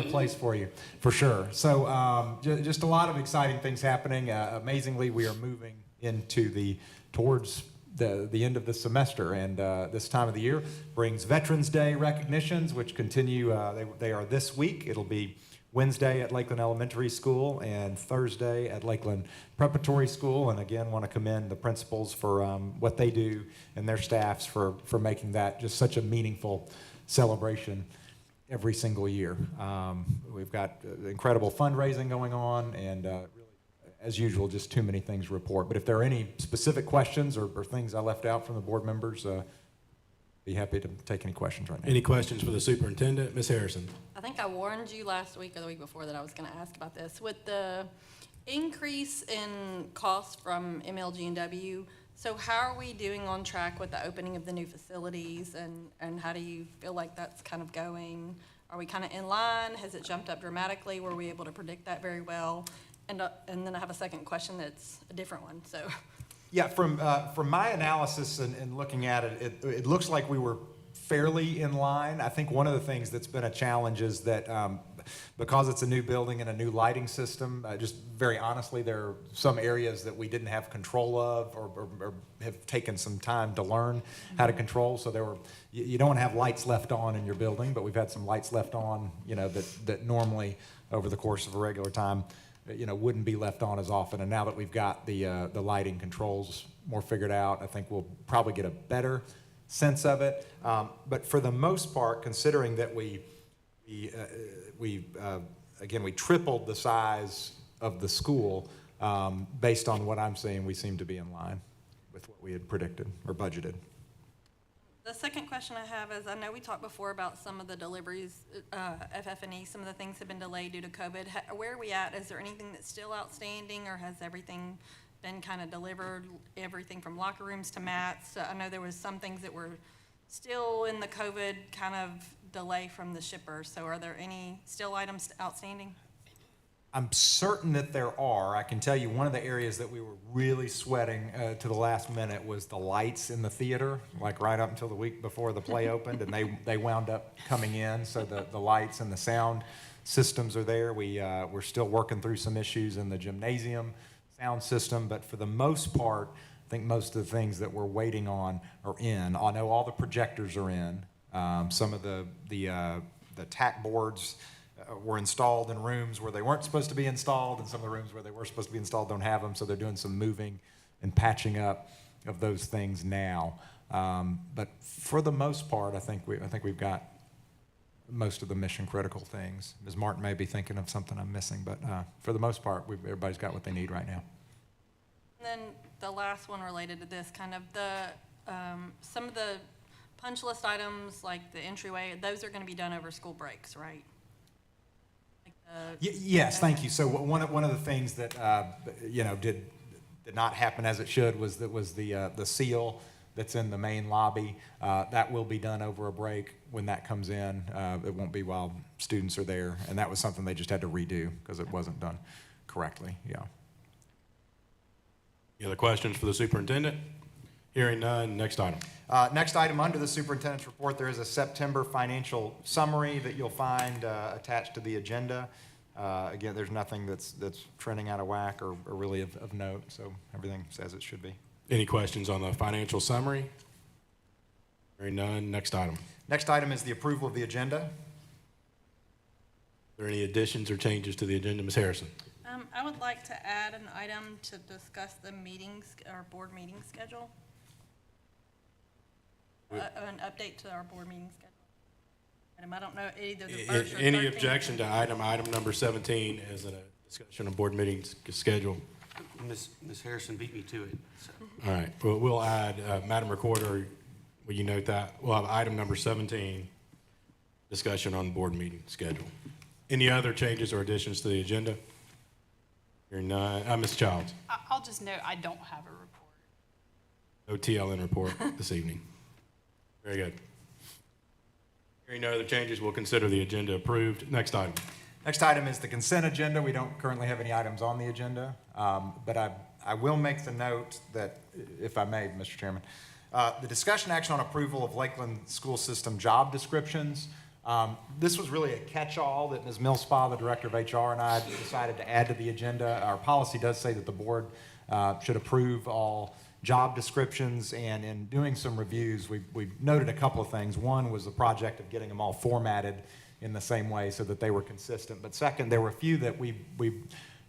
place for you for sure. So just a lot of exciting things happening. Amazingly, we are moving towards the end of the semester, and this time of the year brings Veterans Day recognitions, which continue. They are this week. It'll be Wednesday at Lakeland Elementary School and Thursday at Lakeland Preparatory School. And again, want to commend the principals for what they do and their staffs for making that just such a meaningful celebration every single year. We've got incredible fundraising going on, and really, as usual, just too many things to report. But if there are any specific questions or things I left out from the board members, be happy to take any questions right now. Any questions for the superintendent? Ms. Harrison? I think I warned you last week or the week before that I was going to ask about this. With the increase in costs from MLG&W, so how are we doing on track with the opening of the new facilities, and how do you feel like that's kind of going? Are we kind of in line? Has it jumped up dramatically? Were we able to predict that very well? And then I have a second question that's a different one, so. Yeah, from my analysis and looking at it, it looks like we were fairly in line. I think one of the things that's been a challenge is that because it's a new building and a new lighting system, just very honestly, there are some areas that we didn't have control of or have taken some time to learn how to control. So you don't want to have lights left on in your building, but we've had some lights left on, that normally over the course of a regular time, wouldn't be left on as often. And now that we've got the lighting controls more figured out, I think we'll probably get a better sense of it. But for the most part, considering that we tripled the size of the school, based on what I'm seeing, we seem to be in line with what we had predicted or budgeted. The second question I have is, I know we talked before about some of the deliveries, FF&E, some of the things have been delayed due to COVID. Where are we at? Is there anything that's still outstanding, or has everything been kind of delivered, everything from locker rooms to mats? I know there was some things that were still in the COVID kind of delay from the shipper. So are there any still items outstanding? I'm certain that there are. I can tell you one of the areas that we were really sweating to the last minute was the lights in the theater, like right up until the week before the play opened, and they wound up coming in, so the lights and the sound systems are there. We're still working through some issues in the gymnasium sound system, but for the most part, I think most of the things that we're waiting on are in. I know all the projectors are in. Some of the tack boards were installed in rooms where they weren't supposed to be installed, and some of the rooms where they were supposed to be installed don't have them, so they're doing some moving and patching up of those things now. But for the most part, I think we've got most of the mission critical things. Ms. Martin may be thinking of something I'm missing, but for the most part, everybody's got what they need right now. And then the last one related to this, kind of some of the punch list items, like the entryway, those are going to be done over school breaks, right? Yes, thank you. So one of the things that did not happen as it should was the seal that's in the main lobby. That will be done over a break when that comes in. It won't be while students are there, and that was something they just had to redo because it wasn't done correctly. Yeah. Any other questions for the superintendent? Hearing none, next item. Next item under the superintendent's report, there is a September financial summary that you'll find attached to the agenda. Again, there's nothing that's trending out of whack or really of note, so everything's as it should be. Any questions on the financial summary? Hearing none, next item. Next item is the approval of the agenda. Are there any additions or changes to the agenda? Ms. Harrison? I would like to add an item to discuss the meetings, our board meeting schedule. An update to our board meeting schedule. I don't know either the first or 13th. Any objection to item number 17 as a discussion of board meetings schedule? Ms. Harrison beat me to it. So. All right, well, we'll add, Madam Recorder, will you note that? We'll have item number 17, discussion on board meeting schedule. Any other changes or additions to the agenda? Hearing none. Ms. Childs? I'll just note, I don't have a report. No TLN report this evening. Very good. Hearing no other changes, we'll consider the agenda approved. Next item. Next item is the consent agenda. We don't currently have any items on the agenda, but I will make the note that, if I may, Mr. Chairman, the discussion action on approval of Lakeland School System job descriptions. This was really a catch-all that Ms. Millspaw, the Director of HR, and I decided to add to the agenda. Our policy does say that the board should approve all job descriptions, and in doing some reviews, we noted a couple of things. One was the project of getting them all formatted in the same way so that they were consistent. But second, there were a few that we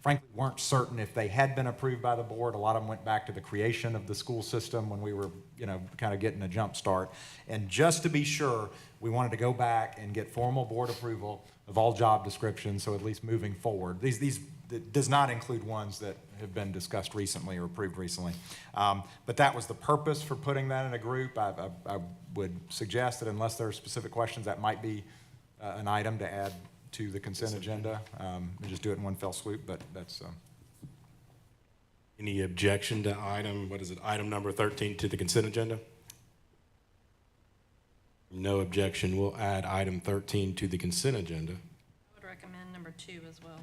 frankly weren't certain if they had been approved by the board. A lot of them went back to the creation of the school system when we were, kind of getting a jump start. And just to be sure, we wanted to go back and get formal board approval of all job descriptions, so at least moving forward. These does not include ones that have been discussed recently or approved recently. But that was the purpose for putting that in a group. I would suggest that unless there are specific questions, that might be an item to add to the consent agenda. And just do it in one fell swoop, but that's... Any objection to item number 13 to the consent agenda? No objection. We'll add item 13 to the consent agenda. I would recommend number 2 as well.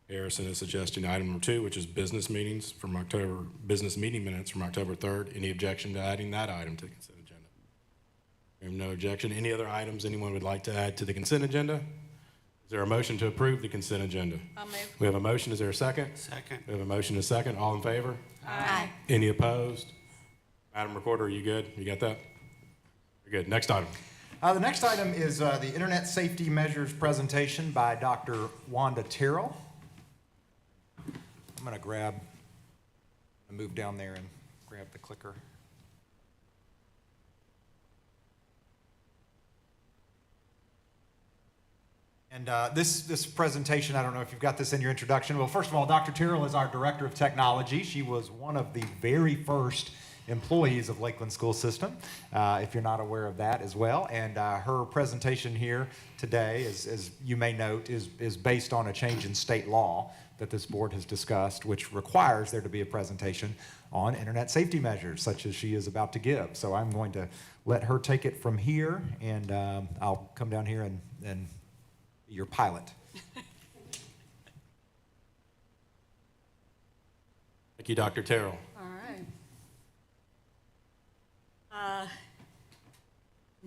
Harrison is suggesting item number 2, which is business meeting minutes from October 3rd. Any objection to adding that item to the consent agenda? We have no objection. Any other items anyone would like to add to the consent agenda? Is there a motion to approve the consent agenda? I'll move. We have a motion. Is there a second? Second. We have a motion and a second. All in favor? Aye. Any opposed? Madam Recorder, are you good? You got that? You're good. Next item. The next item is the Internet Safety Measures presentation by Dr. Wanda Terrell. I'm going to move down there and grab the clicker. And this presentation, I don't know if you've got this in your introduction. Well, first of all, Dr. Terrell is our Director of Technology. She was one of the very first employees of Lakeland School System, if you're not aware of that as well. And her presentation here today, as you may note, is based on a change in state law that this board has discussed, which requires there to be a presentation on internet safety measures, such as she is about to give. So I'm going to let her take it from here, and I'll come down here and be your pilot. Thank you, Dr. Terrell. All right.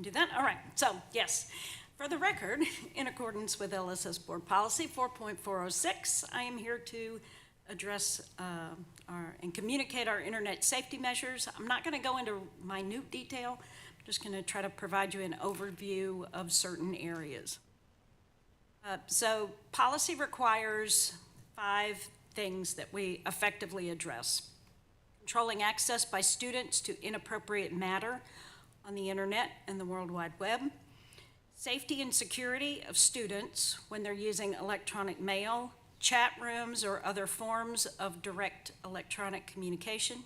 Do that? All right. So, yes. For the record, in accordance with LSS Board Policy 4.406, I am here to address and communicate our internet safety measures. I'm not going to go into minute detail. I'm just going to try to provide you an overview of certain areas. So policy requires 5 things that we effectively address. Controlling access by students to inappropriate matter on the internet and the World Wide Web. Safety and security of students when they're using electronic mail, chat rooms, or other forms of direct electronic communication.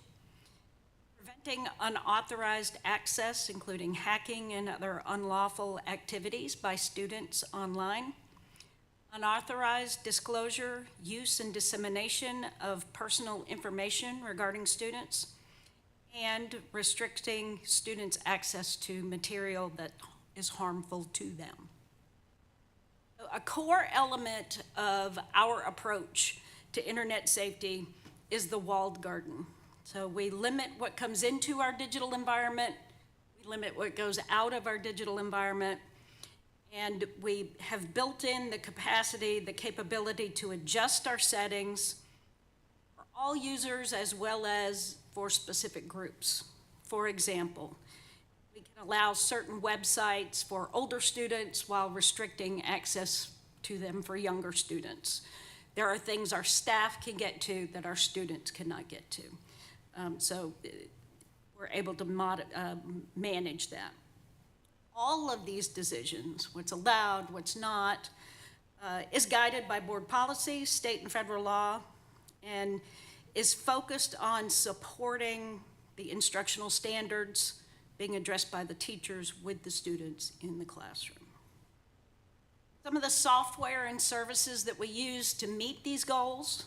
Preventing unauthorized access, including hacking and other unlawful activities by students online. Unauthorized disclosure, use, and dissemination of personal information regarding students, and restricting students' access to material that is harmful to them. A core element of our approach to internet safety is the walled garden. So we limit what comes into our digital environment, we limit what goes out of our digital environment, and we have built in the capacity, the capability to adjust our settings for all users as well as for specific groups. For example, we can allow certain websites for older students while restricting access to them for younger students. There are things our staff can get to that our students cannot get to. So we're able to manage that. All of these decisions, what's allowed, what's not, is guided by board policy, state and federal law, and is focused on supporting the instructional standards being addressed by the teachers with the students in the classroom. Some of the software and services that we use to meet these goals,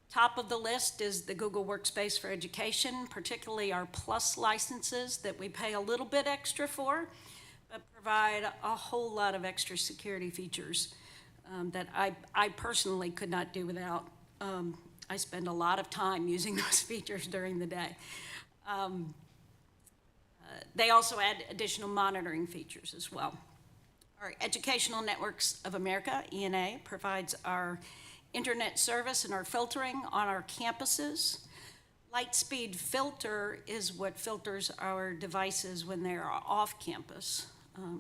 top of the list is the Google Workspace for Education, particularly our Plus licenses that we pay a little bit extra for, but provide a whole lot of extra security features that I personally could not do without. I spend a lot of time using those features during the day. They also add additional monitoring features as well. Our Educational Networks of America, ENA, provides our internet service and our filtering on our campuses. Lightspeed Filter is what filters our devices when they are off campus.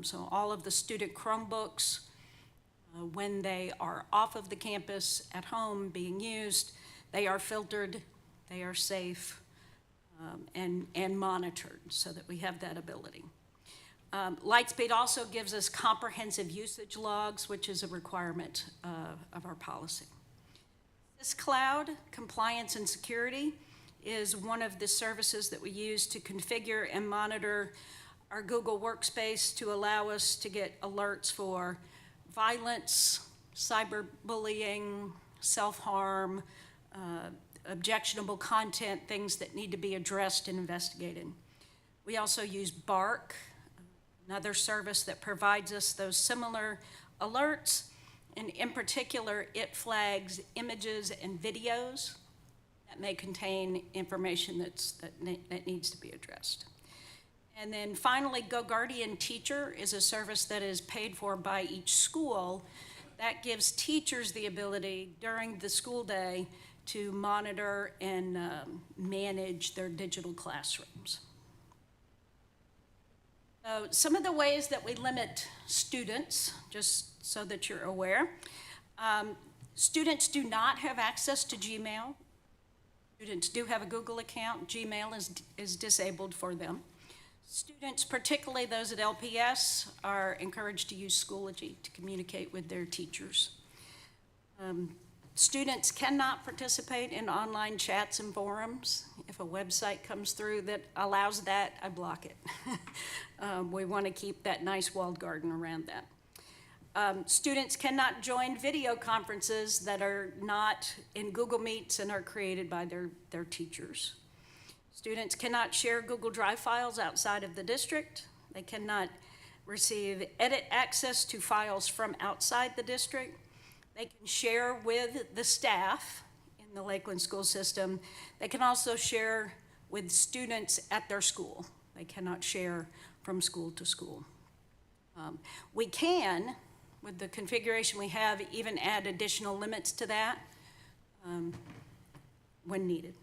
So all of the student Chromebooks, when they are off of the campus at home being used, they are filtered, they are safe, and monitored so that we have that ability. Lightspeed also gives us comprehensive usage logs, which is a requirement of our policy. SysCloud, compliance and security, is one of the services that we use to configure and monitor our Google Workspace to allow us to get alerts for violence, cyberbullying, self-harm, objectionable content, things that need to be addressed and investigated. We also use Bark, another service that provides us those similar alerts, and in particular, it flags images and videos that may contain information that needs to be addressed. And then finally, GoGuardian Teacher is a service that is paid for by each school that gives teachers the ability during the school day to monitor and manage their digital classrooms. So some of the ways that we limit students, just so that you're aware, students do not have access to Gmail. Students do have a Google account. Gmail is disabled for them. Students, particularly those at LPS, are encouraged to use Schoology to communicate with their teachers. Students cannot participate in online chats and forums. If a website comes through that allows that, I block it. We want to keep that nice walled garden around that. Students cannot join video conferences that are not in Google Meets and are created by their teachers. Students cannot share Google Drive files outside of the district. They cannot receive edit access to files from outside the district. They can share with the staff in in the Lakeland school system. They can also share with students at their school. They cannot share from school to school. We can, with the configuration we have, even add additional limits to that when needed.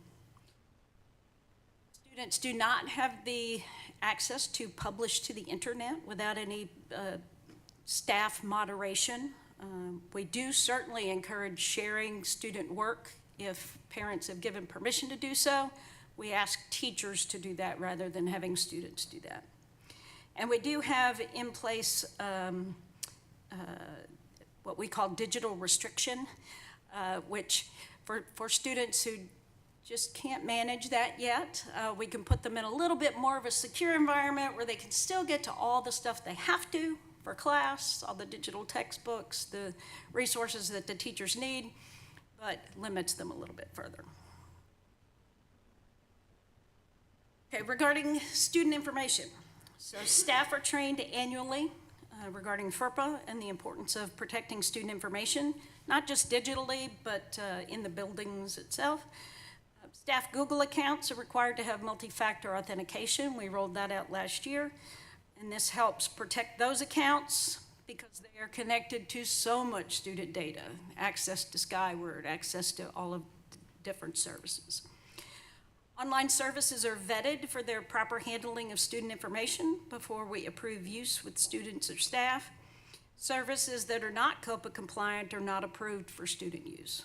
Students do not have the access to publish to the internet without any staff moderation. We do certainly encourage sharing student work if parents have given permission to do so. We ask teachers to do that rather than having students do that. And we do have in place what we call digital restriction, which for students who just can't manage that yet, we can put them in a little bit more of a secure environment where they can still get to all the stuff they have to for class, all the digital textbooks, the resources that the teachers need, but limits them a little bit further. Okay, regarding student information. So staff are trained annually regarding FERPA and the importance of protecting student information, not just digitally, but in the buildings itself. Staff Google accounts are required to have multi-factor authentication. We rolled that out last year, and this helps protect those accounts because they are connected to so much student data, access to Skyward, access to all of the different services. Online services are vetted for their proper handling of student information before we approve use with students or staff. Services that are not COPA compliant are not approved for student use.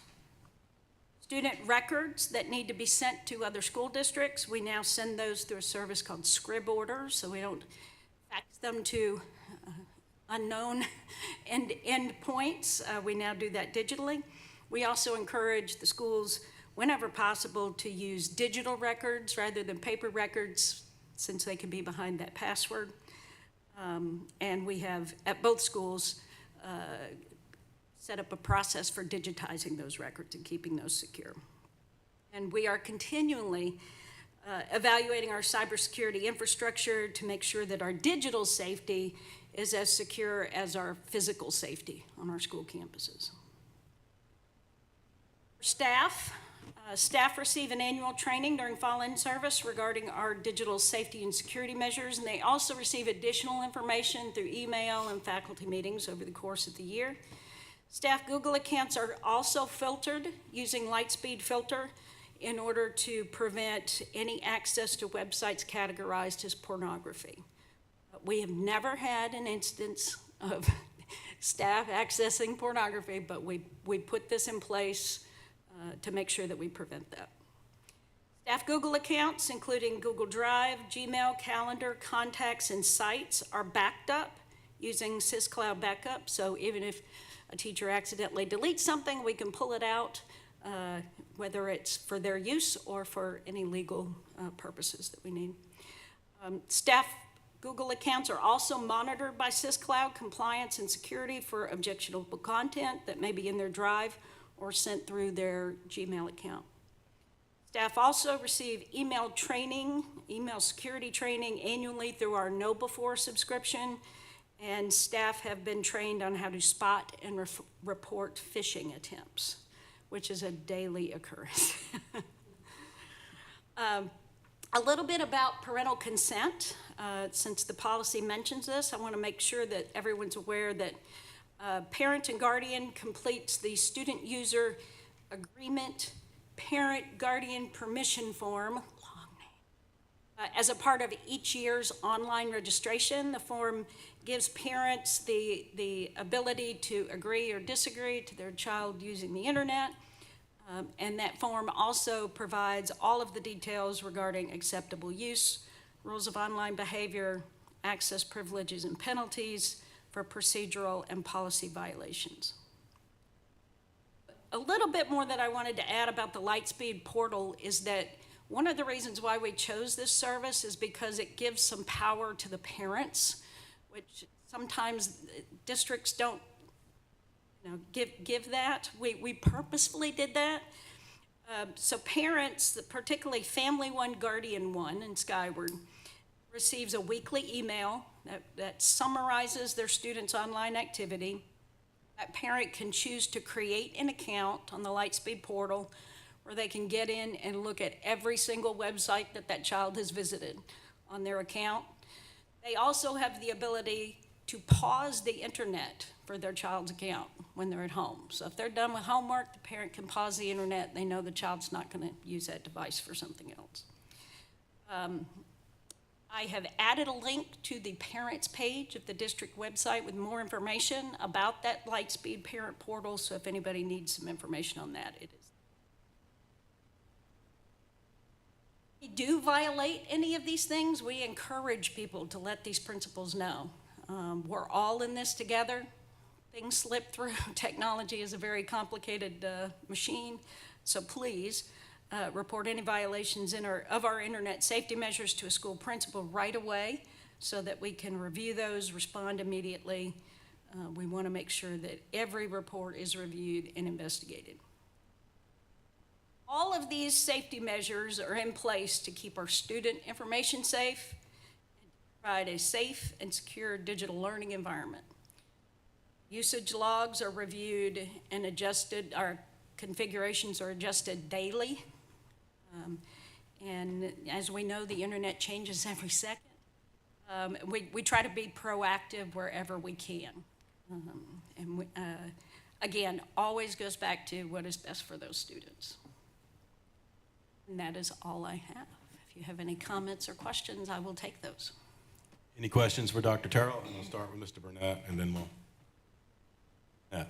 Student records that need to be sent to other school districts, we now send those through a service called Scrib Order, so we don't fax them to unknown end points. We now do that digitally. We also encourage the schools, whenever possible, to use digital records rather than paper records, since they can be behind that password. And we have, at both schools, set up a process for digitizing those records and keeping those secure. And we are continually evaluating our cybersecurity infrastructure to make sure that our digital safety is as secure as our physical safety on our school campuses. Staff receive an annual training during fall in-service regarding our digital safety and security measures, and they also receive additional information through email and faculty meetings over the course of the year. Staff Google accounts are also filtered using Lightspeed filter in order to prevent any access to websites categorized as pornography. We have never had an instance of staff accessing pornography, but we put this in place to make sure that we prevent that. Staff Google accounts, including Google Drive, Gmail, Calendar, Contacts, and Sites, are backed up using SysCloud Backup. So even if a teacher accidentally deletes something, we can pull it out, whether it's for their use or for any legal purposes that we need. Staff Google accounts are also monitored by SysCloud compliance and security for objectionable content that may be in their Drive or sent through their Gmail account. Staff also receive email training, email security training annually through our Know Before subscription, and staff have been trained on how to spot and report phishing attempts, which is a daily occurrence. A little bit about parental consent. Since the policy mentions this, I want to make sure that everyone's aware that parent and guardian completes the student user agreement parent guardian permission form, long name, as a part of each year's online registration. The form gives parents the ability to agree or disagree to their child using the internet. And that form also provides all of the details regarding acceptable use, rules of online behavior, access privileges and penalties for procedural and policy violations. A little bit more that I wanted to add about the Lightspeed portal is that one of the reasons why we chose this service is because it gives some power to the parents, which sometimes districts don't give that. We purposefully did that. So parents, particularly Family One, Guardian One, and Skyward, receives a weekly email that summarizes their students' online activity. That parent can choose to create an account on the Lightspeed portal, where they can get in and look at every single website that that child has visited on their account. They also have the ability to pause the internet for their child's account when they're at home. So if they're done with homework, the parent can pause the internet. They know the child's not going to use that device for something else. I have added a link to the parents page of the district website with more information about that Lightspeed parent portal, so if anybody needs some information on that, it is. If you do violate any of these things, we encourage people to let these principals know. We're all in this together. Things slip through. Technology is a very complicated machine, so please report any violations of our internet safety measures to a school principal right away so that we can review those, respond immediately. We want to make sure that every report is reviewed and investigated. All of these safety measures are in place to keep our student information safe and provide a safe and secure digital learning environment. Usage logs are reviewed and adjusted, our configurations are adjusted daily. And as we know, the internet changes every second. We try to be proactive wherever we can. Again, always goes back to what is best for those students. And that is all I have. If you have any comments or questions, I will take those. Any questions for Dr. Terrell? And we'll start with Mr. Burnett, and then we'll. Dr.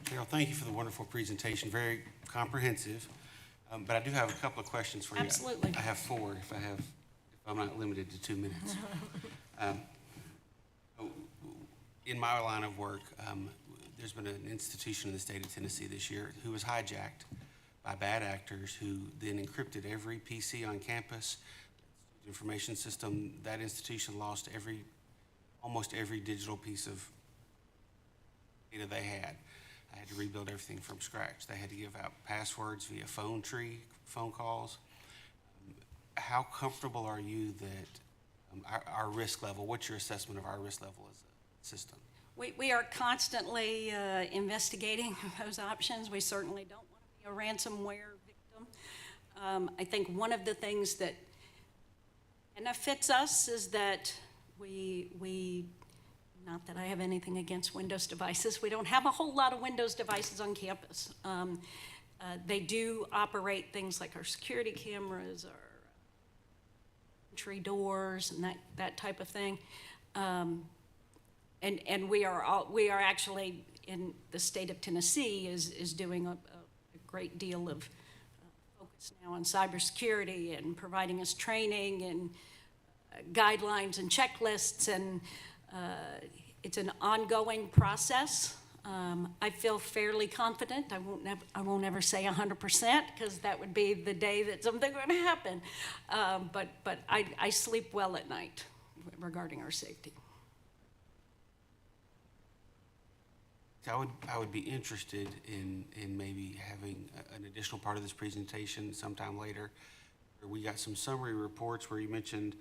Terrell, thank you for the wonderful presentation, very comprehensive. But I do have a couple of questions for you. Absolutely. I have four if I'm not limited to 2 minutes. In my line of work, there's been an institution in the state of Tennessee this year who was hijacked by bad actors who then encrypted every PC on campus, information system. That institution lost almost every digital piece of data they had. I had to rebuild everything from scratch. They had to give out passwords via phone calls. How comfortable are you that our risk level, what's your assessment of our risk level as a system? We are constantly investigating those options. We certainly don't want to be a ransomware victim. I think one of the things that benefits us is that we not that I have anything against Windows devices. We don't have a whole lot of Windows devices on campus. They do operate things like our security cameras, our entry doors, and that type of thing. And we are actually in the state of Tennessee is doing a great deal of focus now on cybersecurity and providing us training and guidelines and checklists, and it's an ongoing process. I feel fairly confident. I won't ever say 100% because that would be the day that something would happen. But I sleep well at night regarding our safety. I would be interested in maybe having an additional part of this presentation sometime later. We got some summary reports where you mentioned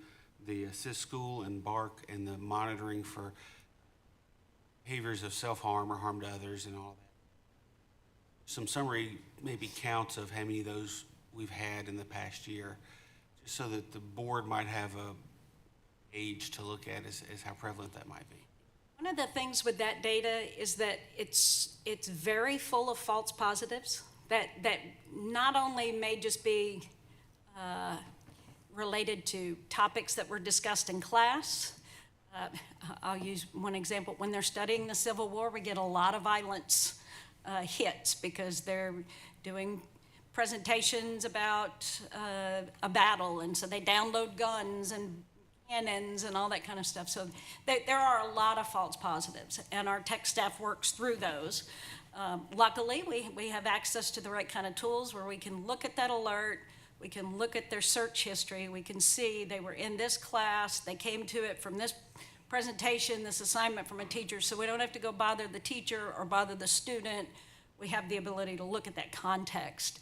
the Assist School and BARC and the monitoring for behaviors of self-harm or harm to others and all that. Some summary maybe counts of how many of those we've had in the past year, just so that the board might have a age to look at as how prevalent that might be. One of the things with that data is that it's very full of false positives that not only may just be related to topics that were discussed in class. I'll use one example. When they're studying the Civil War, we get a lot of violence hits because they're doing presentations about a battle, and so they download guns and cannons and all that kind of stuff. So there are a lot of false positives, and our tech staff works through those. Luckily, we have access to the right kind of tools where we can look at that alert, we can look at their search history, we can see they were in this class, they came to it from this presentation, this assignment from a teacher, so we don't have to go bother the teacher or bother the student. We have the ability to look at that context.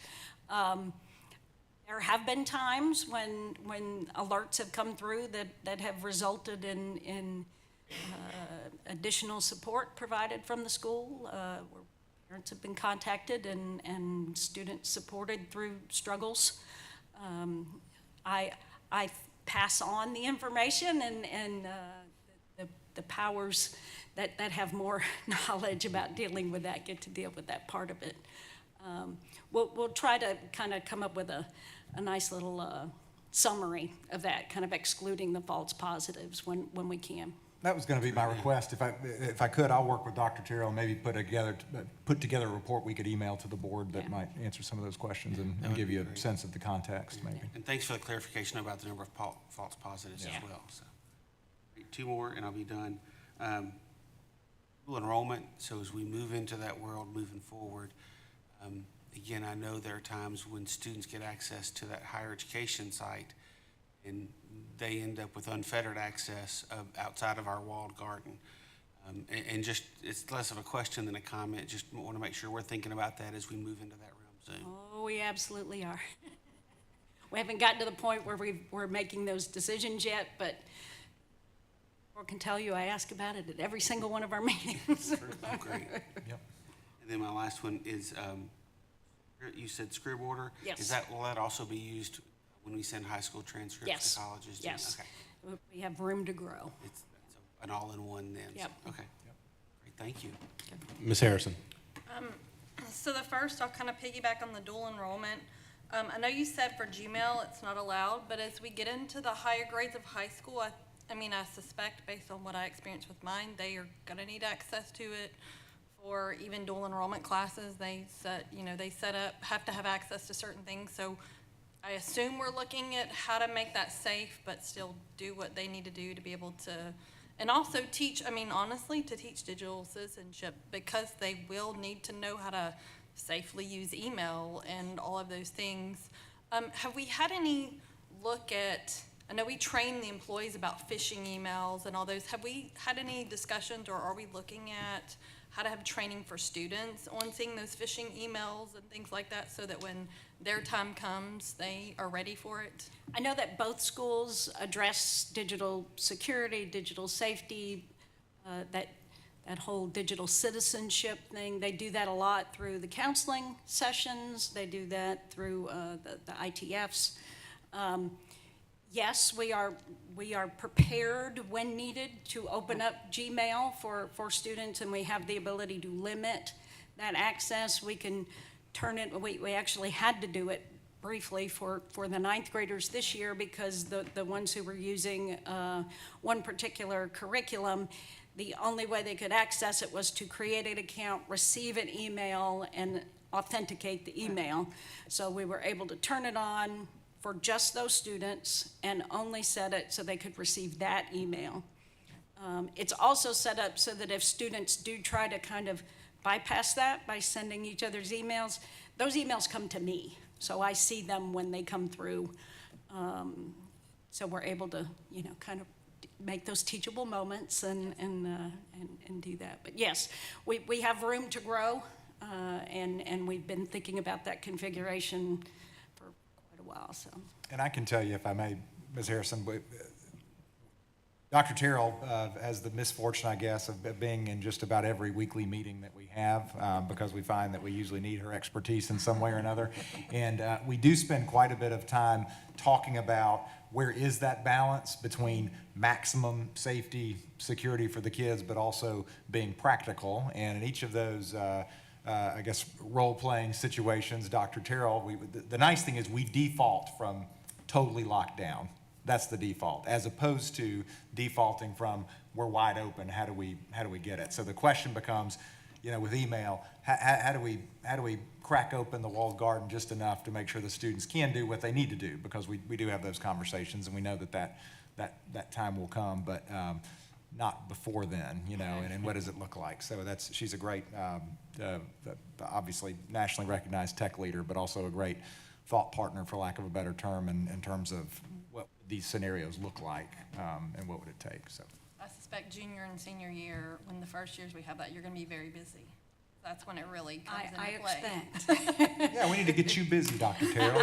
There have been times when alerts have come through that have resulted in additional support provided from the school, where parents have been contacted and students supported through struggles. I pass on the information and the powers that have more knowledge about dealing with that get to deal with that part of it. We'll try to kind of come up with a nice little summary of that, kind of excluding the false positives when we can. That was going to be my request. If I could, I'll work with Dr. Terrell and maybe put together a report we could email to the board that might answer some of those questions and give you a sense of the context, maybe. And thanks for the clarification about the number of false positives as well. So, two more and I'll be done. School enrollment, so as we move into that world moving forward, again, I know there are times when students get access to that higher education site and they end up with unfettered access outside of our walled garden. And just, it's less of a question than a comment, just want to make sure we're thinking about that as we move into that realm soon. Oh, we absolutely are. We haven't gotten to the point where we're making those decisions yet, but I can tell you I ask about it at every single one of our meetings. Oh, great. Yep. And then my last one is, you said scrib order? Yes. Will that also be used when we send high school transcripts Yes. to colleges? Yes. Okay. We have room to grow. It's an all-in-one then? Yep. Okay. Great, thank you. Ms. Harrison. So the first, I'll kind of piggyback on the dual enrollment. I know you said for Gmail, it's not allowed, but as we get into the higher grades of high school, I suspect based on what I experienced with mine, they are gonna need access to it. For even dual enrollment classes, they have to have access to certain things. So I assume we're looking at how to make that safe, but still do what they need to do to be able to, and also teach, honestly, to teach digital citizenship, because they will need to know how to safely use email and all of those things. Have we had any look at, I know we train the employees about phishing emails and all those. Have we had any discussions, or are we looking at how to have training for students on seeing those phishing emails and things like that, so that when their time comes, they are ready for it? I know that both schools address digital security, digital safety, that whole digital citizenship thing. They do that a lot through the counseling sessions. They do that through the ITFs. Yes, we are prepared when needed to open up Gmail for students, and we have the ability to limit that access. We can turn it, we actually had to do it briefly for the ninth graders this year, because the ones who were using one particular curriculum, the only way they could access it was to create an account, receive an email, and authenticate the email. So we were able to turn it on for just those students and only set it so they could receive that email. It's also set up so that if students do try to kind of bypass that by sending each other's emails, those emails come to me. So I see them when they come through. So we're able to, kind of make those teachable moments and do that. But yes, we have room to grow, and we've been thinking about that configuration for quite a while. So. And I can tell you, if I may, Ms. Harrison, Dr. Terrell has the misfortune, I guess, of being in just about every weekly meeting that we have, because we find that we usually need her expertise in some way or another. And we do spend quite a bit of time talking about where is that balance between maximum safety, security for the kids, but also being practical. And in each of those, I guess, role-playing situations, Dr. Terrell, the nice thing is we default from totally locked down. That's the default, as opposed to defaulting from we're wide open. How do we get it? So the question becomes, with email, how do we crack open the walled garden just enough to make sure the students can do what they need to do? Because we do have those conversations, and we know that time will come, but not before then. And what does it look like? So she's a great, obviously nationally recognized tech leader, but also a great thought partner, for lack of a better term, in terms of what these scenarios look like, and what would it take. So I suspect junior and senior year, when the first years we have that, you're going to be very busy. That's when it really comes into play. I expect. yeah, we need to get you busy, Dr. Terrell.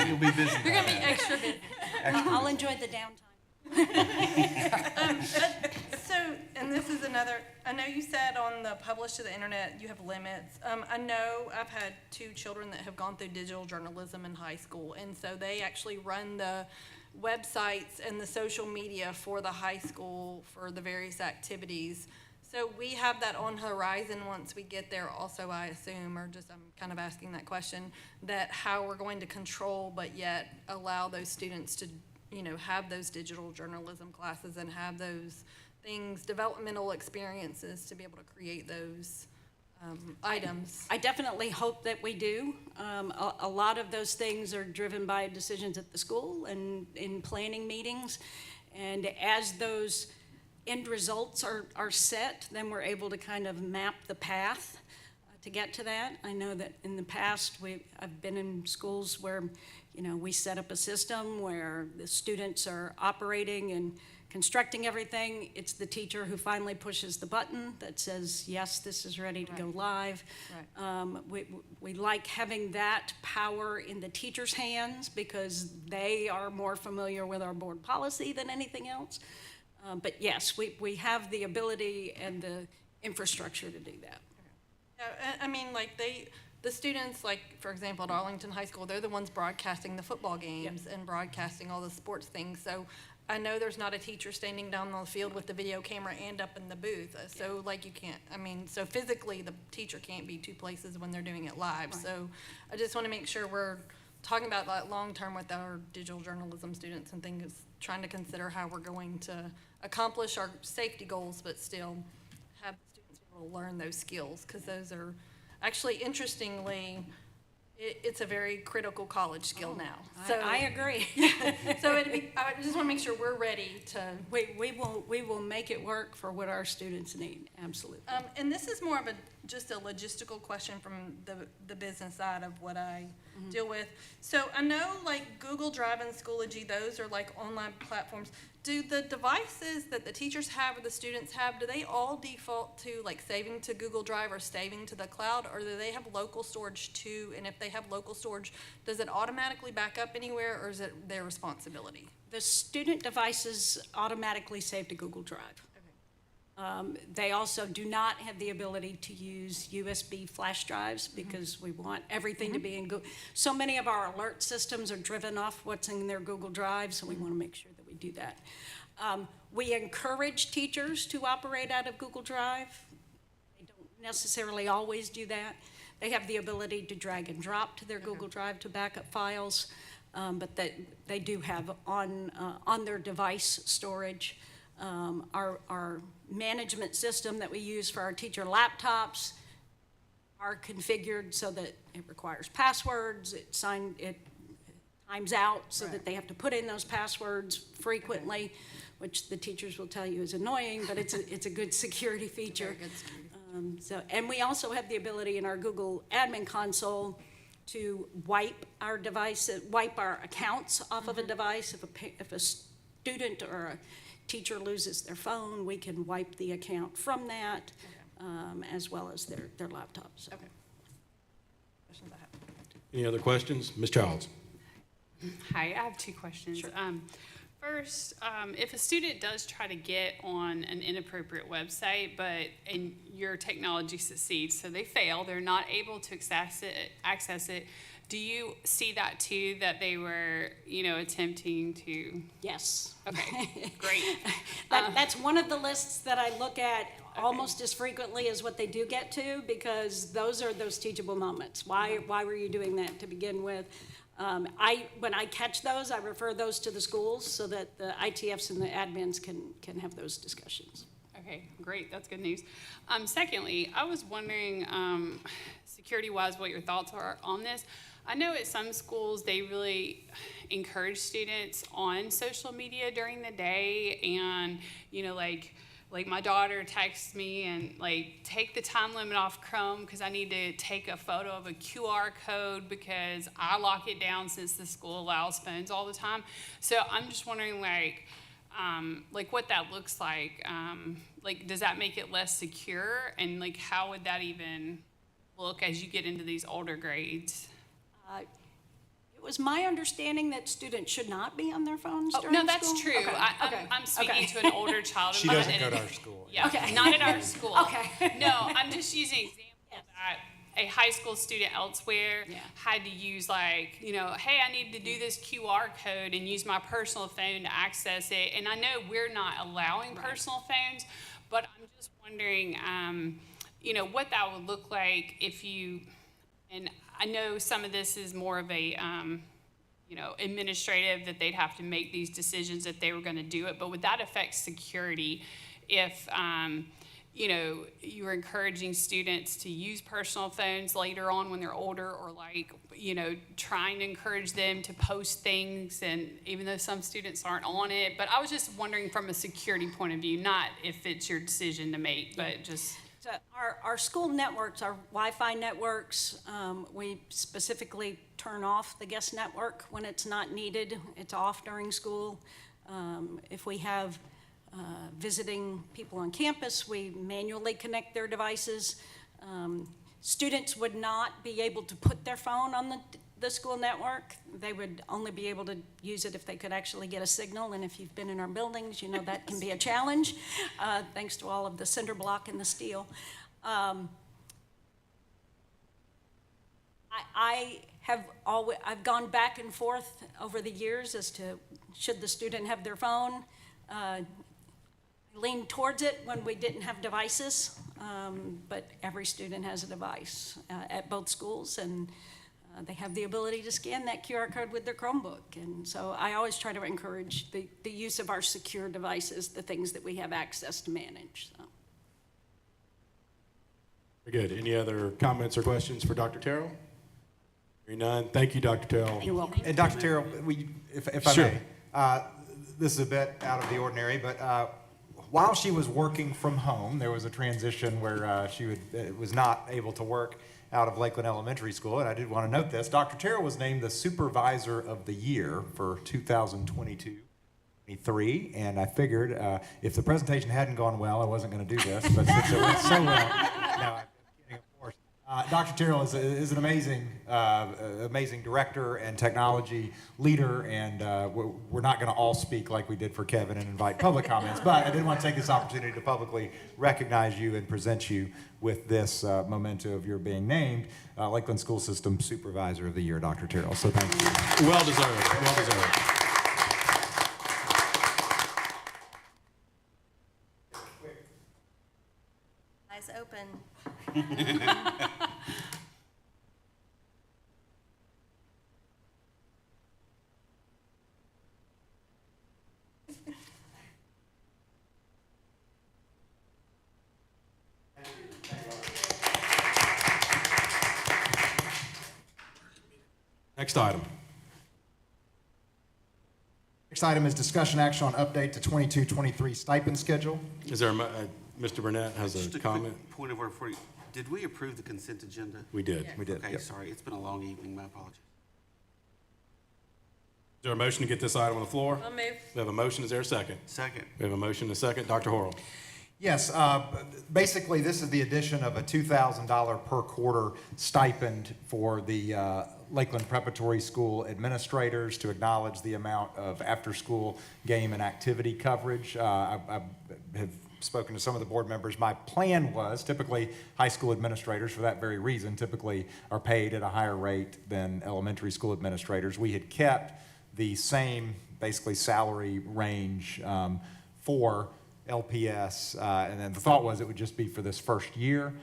You'll be busy. You're going to be extra busy. I'll enjoy the downtime. And and this is another, I know you said on the publish to the internet, you have limits. I know I've had 2 children that have gone through digital journalism in high school, and so they actually run the websites and the social media for the high school for the various activities. So we have that on horizon once we get there also, I assume, or just I'm kind of asking that question, that how we're going to control but yet allow those students to, you know, have those digital journalism classes and have those things, developmental experiences to be able to create those items. I definitely hope that we do. A lot of those things are driven by decisions at the school and in planning meetings. And as those end results are set, then we're able to kind of map the path to get to that. I know that in the past, I've been in schools where, you know, we set up a system where the students are operating and constructing everything. It's the teacher who finally pushes the button that says, yes, this is ready to go live. We like having that power in the teacher's hands because they are more familiar with our board policy than anything else. But yes, we have the ability and the infrastructure to do that. Yeah, I mean, like the students, like, for example, at Arlington High School, they're the ones broadcasting the football games and broadcasting all the sports things. So I know there's not a teacher standing down on the field with the video camera and up in the booth. So like you can't, I mean, so physically the teacher can't be 2 places when they're doing it live. Right. So I just want to make sure we're talking about that long-term with our digital journalism students and things, trying to consider how we're going to accomplish our safety goals, but still have the students be able to learn those skills, because those are actually, interestingly, it's a very critical college skill now. So I agree. so I just want to make sure we're ready to. We will make it work for what our students need, absolutely. And this is more of just a logistical question from the business side of what I deal with. So I know like Google Drive and Schoology, those are like online platforms. Do the devices that the teachers have or the students have, do they all default to like saving to Google Drive or saving to the cloud, or do they have local storage too? And if they have local storage, does it automatically back up anywhere, or is it their responsibility? The student devices automatically save to Google Drive. They also do not have the ability to use USB flash drives because we want everything to be in Google. So many of our alert systems are driven off what's in their Google Drive, so we want to make sure that we do that. We encourage teachers to operate out of Google Drive. They don't necessarily always do that. They have the ability to drag and drop to their Google Drive to backup files, but they do have on their device storage. Our management system that we use for our teacher laptops are configured so that it requires passwords, it times out so that they have to put in those passwords frequently, which the teachers will tell you is annoying, but it's a good security feature. And we also have the ability in our Google admin console to wipe our accounts off of a device. If a student or a teacher loses their phone, we can wipe the account from that, as well as their laptops. So. Any other questions? Ms. Childs? Hi, I have 2 questions. Sure. First, if a student does try to get on an inappropriate website, and your technology succeeds, so they fail, they're not able to access it, do you see that too, that they were, attempting to? Yes. Okay, great. That's one of the lists that I look at almost as frequently as what they do get to, because those are those teachable moments. Why were you doing that to begin with? When I catch those, I refer those to the schools so that the ITFs and the admins can have those discussions. Okay, great, that's good news. Secondly, I was wondering, security-wise, what your thoughts are on this. I know at some schools, they really encourage students on social media during the day, and, like my daughter texts me and take the time limit off Chrome because I need to take a photo of a QR code because I lock it down since the school allows phones all the time. So I'm just wondering what that looks like. Does that make it less secure? And how would that even look as you get into these older grades? It was my understanding that students should not be on their phones Oh, during no, school? that's true. Okay, okay, I'm speaking okay. to an older child. She of mine, doesn't go and- to our school. Yeah, Okay. not at our school. Okay. No, I'm just using an example that a high school student elsewhere Yeah. had to use like, hey, I need to do this QR code and use my personal phone to access it. And I know we're not allowing personal phones, but I'm just wondering, what that would look like if you, and I know some of this is more of a, administrative, that they'd have to make these decisions if they were going to do it. But would that affect security if, you were encouraging students to use personal phones later on when they're older, or trying to encourage them to post things, and even though some students aren't on it? But I was just wondering from a security point of view, not if it's your decision to make, but just. So our school networks, our Wi-Fi networks, we specifically turn off the guest network when it's not needed. It's off during school. If we have visiting people on campus, we manually connect their devices. Students would not be able to put their phone on the school network. They would only be able to use it if they could actually get a signal, and if you've been in our buildings, you know that can be a challenge, thanks to all of the cinder block and the steel. I've gone back and forth over the years as to should the student have their phone. Leaned towards it when we didn't have devices, but every student has a device at both schools, and they have the ability to scan that QR code with their Chromebook. And so I always try to encourage the use of our secure devices, the things that we have access to manage. So. Very good. Any other comments or questions for Dr. Terrell? Hearing none. Thank you, Dr. Terrell. You're welcome. And Dr. Terrell, if I Sure. may, this is a bit out of the ordinary, but while she was working from home, there was a transition where she was not able to work out of Lakeland Elementary School, and I did want to note this. Dr. Terrell was named the Supervisor of the Year for 2022-23, and I figured if the presentation hadn't gone well, I wasn't going to do this, but since it went so well, now I'm kidding, of course. Dr. Terrell is an amazing director and technology leader, and we're not going to all speak like we did for Kevin and invite public comments, but I did want to take this opportunity to publicly recognize you and present you with this memento of your being named Lakeland School System Supervisor of the Year, Dr. Terrell. So thank you. Well deserved. Well deserved. Eyes open. Next item. Next item is discussion action on update to 22-23 stipend schedule. Is there Mr. Burnett has Just a a comment? quick point of order for you. Did we approve the consent agenda? We did. We did. Okay, Yep. sorry, it's been a long evening, my apologies. Is there a motion to get this item on the floor? I'll move. We have a motion. Is there a second? Second. We have a motion and a second. Dr. Horrell. Yes, basically, this is the addition of a $2,000 per quarter stipend for the Lakeland Preparatory School administrators to acknowledge the amount of after-school game and activity coverage. I have spoken to some of the board members. My plan was, typically, high school administrators, for that very reason, typically are paid at a higher rate than elementary school administrators. We had kept the same, basically, salary range for LPS, and then the thought was it would just be for this first year,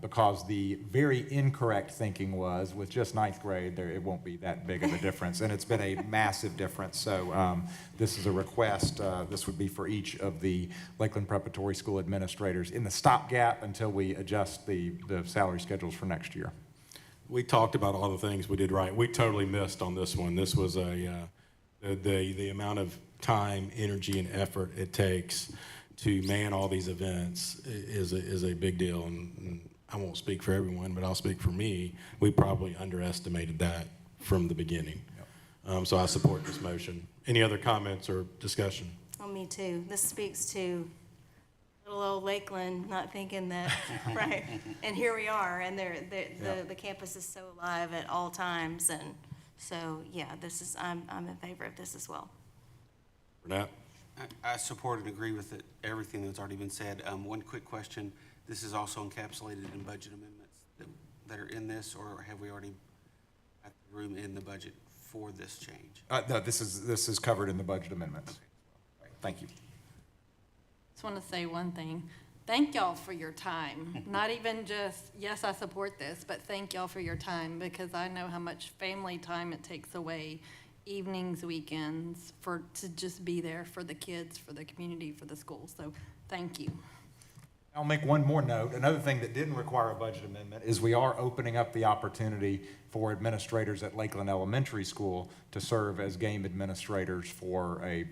because the very incorrect thinking was with just ninth grade, it won't be that big of a difference, and it's been a massive difference. So this is a request. This would be for each of the Lakeland Preparatory School administrators in the stopgap until we adjust the salary schedules for next year. We talked about all the things we did right. We totally missed on this one. This was the amount of time, energy, and effort it takes to man all these events is a big deal. And I won't speak for everyone, but I'll speak for me. We probably underestimated that from the beginning. So I support this motion. Any other comments or discussion? Oh, me too. This speaks to little old Lakeland, not thinking that, right? And here we are, and the campus is so alive at all times, and So, yeah, I'm in favor of this as well. Burnett? I support and agree with it, everything that's already been said. One quick question. This is also encapsulated in budget amendments that are in this, or have we already got the room in the budget for this change? No, this is covered in the budget amendments. Thank you. Just want to say one thing. Thank y'all for your time. Not even just, yes, I support this, but thank y'all for your time, because I know how much family time it takes away, evenings, weekends, to just be there for the kids, for the community, for the schools. So thank you. I'll make one more note. Another thing that didn't require a budget amendment is we are opening up the opportunity for administrators at Lakeland Elementary School to serve as game administrators for a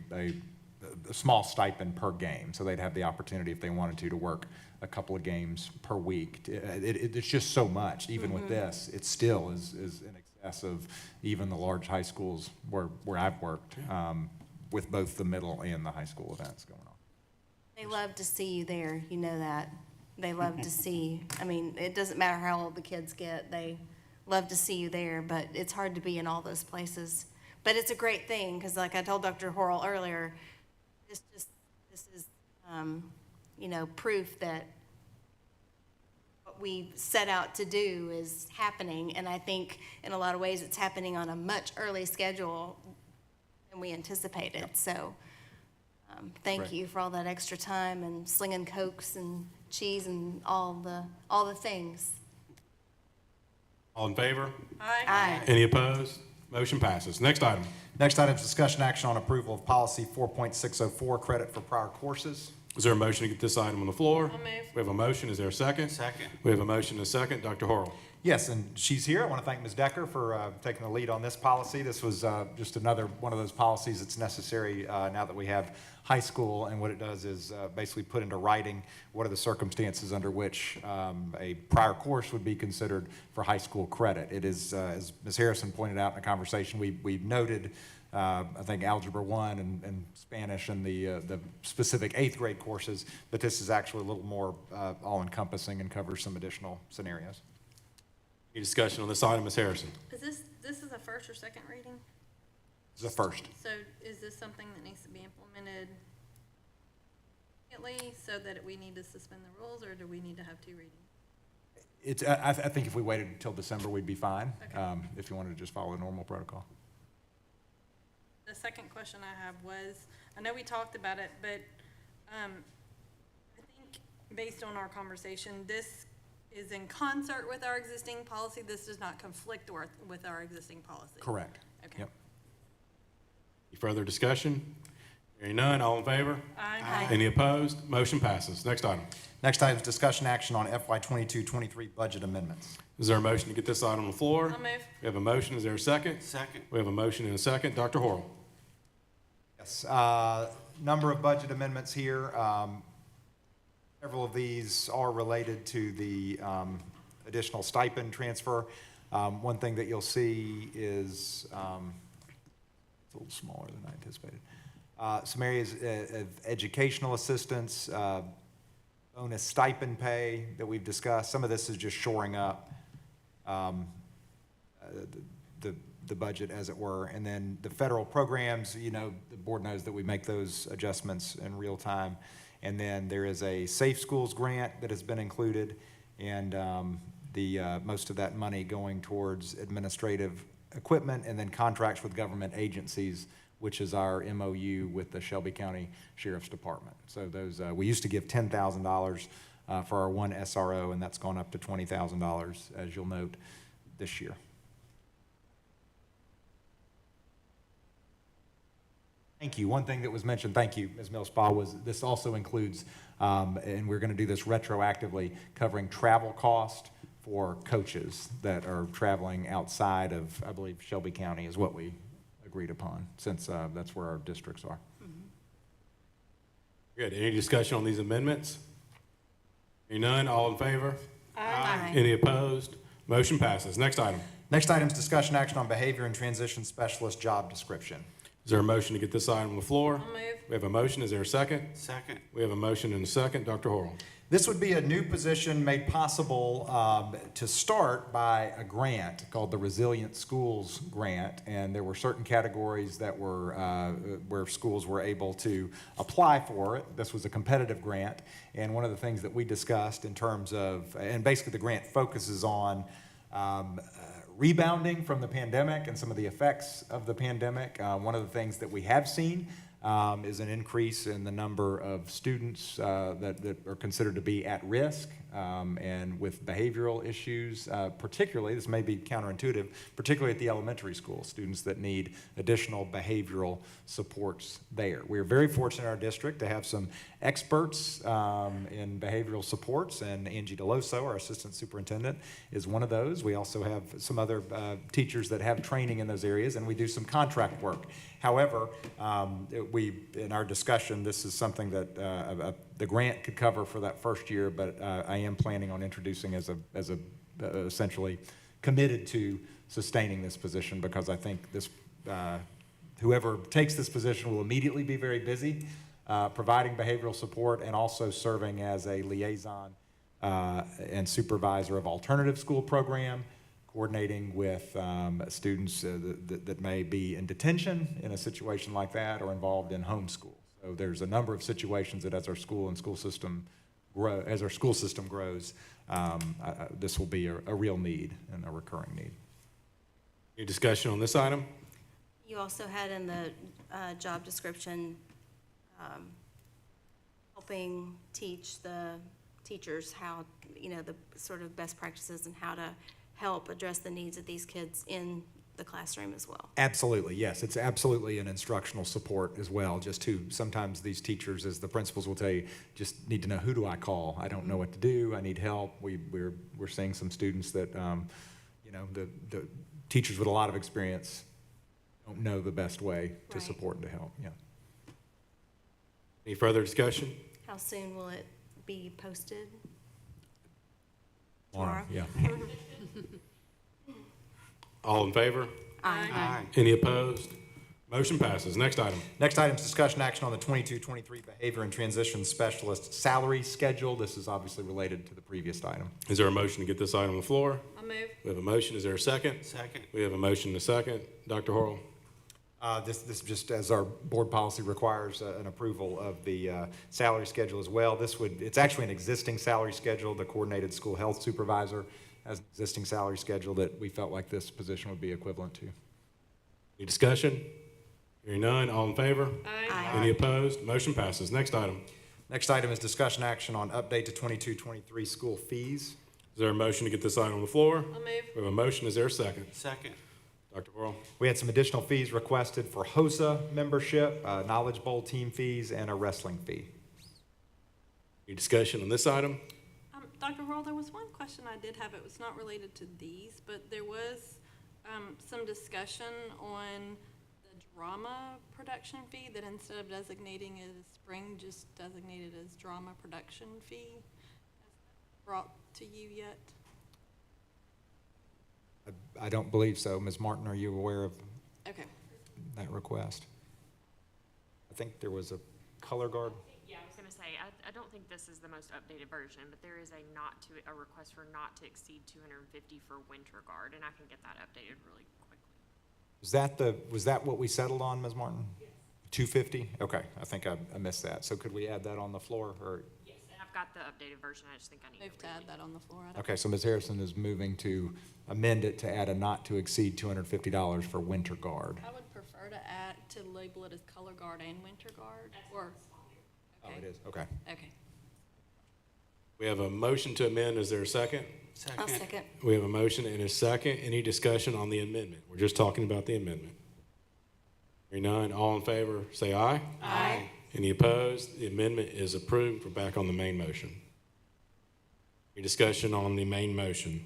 small stipend per game. So they'd have the opportunity, if they wanted to work a couple of games per week. It's just so much. Even with this, it still is in excess of even the large high schools where I've worked, with both the middle and the high school events going on. They love to see you there, you know that. They love to see, I mean, it doesn't matter how old the kids get, they love to see you there, but it's hard to be in all those places. But it's a great thing, because like I told Dr. Horrell earlier, this is, proof that what we set out to do is happening, and I think in a lot of ways it's happening on a much early schedule than we anticipated, so. Thank Right. you for all that extra time and slinging Cokes and cheese and all the things. All in favor? Aye. Any opposed? Motion passes. Next item. Next item is discussion action on approval of policy 4.604, credit for prior courses. Is there a motion to get this item on the floor? I'll move. We have a motion. Is there a second? Second. We have a motion and a second. Dr. Horrell? Yes, and she's here. I want to thank Ms. Decker for taking the lead on this policy. This was just another one of those policies that's necessary now that we have high school, and what it does is basically put into writing what are the circumstances under which a prior course would be considered for high school credit. It is, as Ms. Harrison pointed out in the conversation, we noted, I think, Algebra 1 and Spanish and the specific 8th grade courses, but this is actually a little more all-encompassing and covers some additional scenarios. Any discussion on this item, Ms. Harrison? Is this is a first or second reading? This is a first. So is this something that needs to be implemented immediately so that we need to suspend the rules, or do we need to have two readings? I think if we waited until December, we'd be fine, Okay. if you wanted to just follow the normal protocol. The second question I have was, I know we talked about it, but I think based on our conversation, this is in concert with our existing policy. This does not conflict with our existing policy. Correct. Okay. Yep. Any further discussion? Hearing none, all in favor? Aye. Any opposed? Motion passes. Next item. Next item is discussion action on FY 22-23 budget amendments. Is there a motion to get this item on the floor? I'll move. We have a motion. Is there a second? Second. We have a motion and a second. Dr. Horrell? Yes, number of budget amendments here. Several of these are related to the additional stipend transfer. One thing that you'll see is, it's a little smaller than I anticipated. Some areas of educational assistance, bonus stipend pay that we've discussed. Some of this is just shoring up the budget, as it were. And then the federal programs, the board knows that we make those adjustments in real time. And then there is a Safe Schools grant that has been included, and most of that money going towards administrative equipment, and then contracts with government agencies, which is our MOU with the Shelby County Sheriff's Department. So those, we used to give $10,000 for our one SRO, and that's gone up to $20,000, as you'll note, this year. Thank you. One thing that was mentioned, thank you, Ms. Millspaw, was this also includes, and we're going to do this retroactively, covering travel cost for coaches that are traveling outside of, I believe, Shelby County is what we agreed upon, since that's where our districts are. Good. Any discussion on these amendments? Hearing none, all in favor? Aye. Any opposed? Motion passes. Next item. Next item is discussion action on behavior and transition specialist job description. Is there a motion to get this item on the floor? I'll move. We have a motion. Is there a second? Second. We have a motion and a second. Dr. Horrell? This would be a new position made possible to start by a grant called the Resilient Schools Grant, and there were certain categories that were where schools were able to apply for it. This was a competitive grant, and one of the things that we discussed in terms of, and basically the grant focuses on rebounding from the pandemic and some of the effects of the pandemic. One of the things that we have seen is an increase in the number of students that are considered to be at risk and with behavioral issues, particularly, this may be counterintuitive, particularly at the elementary school, students that need additional behavioral supports there. We are very fortunate in our district to have some experts in behavioral supports, and Angie DeLoso, our assistant superintendent, is one of those. We also have some other teachers that have training in those areas, and we do some contract work. However, in our discussion, this is something that the grant could cover for that first year, but I am planning on introducing as a essentially committed to sustaining this position, because I think this whoever takes this position will immediately be very busy providing behavioral support and also serving as a liaison and supervisor of alternative school program, coordinating with students that may be in detention in a situation like that or involved in homeschool. So there's a number of situations that as our school system grows, this will be a real need and a recurring need. Any discussion on this item? You also had in the job description, helping teach the teachers how, the sort of best practices and how to help address the needs of these kids in the classroom as well. Absolutely, yes. It's absolutely an instructional support as well. Just to, sometimes these teachers, as the principals will tell you, just need to know, who do I call? I don't know what to do. I need help. We're seeing some students that, the teachers with a lot of experience don't know the best way to support and to help. Yeah. Any further discussion? How soon will it be posted? Tomorrow. Yeah. All in favor? Aye. Any opposed? Motion passes. Next item. Next item is discussion action on the 22-23 Behavior and Transition Specialist salary schedule. This is obviously related to the previous item. Is there a motion to get this item on the floor? I'll move. We have a motion. Is there a second? Second. We have a motion and a second. Dr. Horrell? This just as our board policy requires an approval of the salary schedule as well. It's actually an existing salary schedule. The coordinated school health supervisor has an existing salary schedule that we felt like this position would be equivalent to. Any discussion? Hearing none. All in favor? Aye. Any opposed? Motion passes. Next item. Next item is discussion action on update to 22-23 school fees. Is there a motion to get this item on the floor? I'll move. We have a motion. Is there a second? Second. Dr. Horrell? We had some additional fees requested for HOSA membership, Knowledge Bowl team fees, and a wrestling fee. Any discussion on this item? Dr. Roll, there was one question I did have. It was not related to these, but there was some discussion on the drama production fee, that instead of designating it as spring, just designated as drama production fee. Has that brought to you yet? I don't believe so. Ms. Martin, are you aware of Okay. that request? I think there was a color guard. Yeah, I was gonna say, I don't think this is the most updated version, but there is a request for not to exceed 250 for winter guard, and I can get that updated really quickly. Was that what we settled on, Ms. Martin? Yes. 250? Okay, I think I missed that. So could we add that on the floor, or? Yes. And I've got the updated version, I just think I need Move to to read add it. that on the floor. I don't- Okay, so Ms. Harrison is moving to amend it to add a not to exceed $250 for winter guard. I would prefer to label it as color guard and winter guard, or. Oh, it is, okay. Okay. We have a motion to amend. Is there a second? Second. I'll second. We have a motion and a second. Any discussion on the amendment? We're just talking about the amendment. Hearing none. All in favor, say aye. Aye. Any opposed? The amendment is approved. We're back on the main motion. Any discussion on the main motion?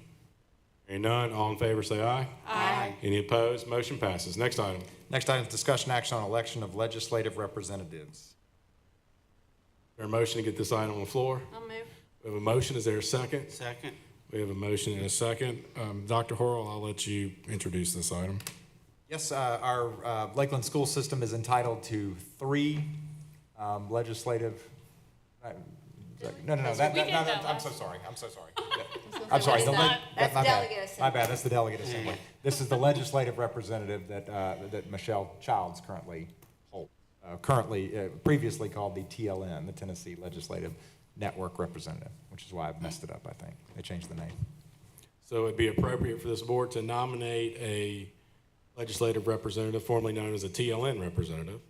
Hearing none. All in favor, say aye. Aye. Any opposed? Motion passes. Next item. Next item is discussion action on election of legislative representatives. Is there a motion to get this item on the floor? I'll move. We have a motion. Is there a second? Second. We have a motion and a second. Dr. Horrell, I'll let you introduce this item. Yes, our Lakeland school system is entitled to 3 legislative No, We can I'm go so last. sorry. I'm sorry. That's My bad. delegate assembly. My bad, that's the delegate assembly. This is the legislative representative that Michelle Childs currently holds. Previously called the TLN, the Tennessee Legislative Network Representative, which is why I've messed it up, I think. They changed the name. So it'd be appropriate for this board to nominate a legislative representative, formerly known as a TLN representative.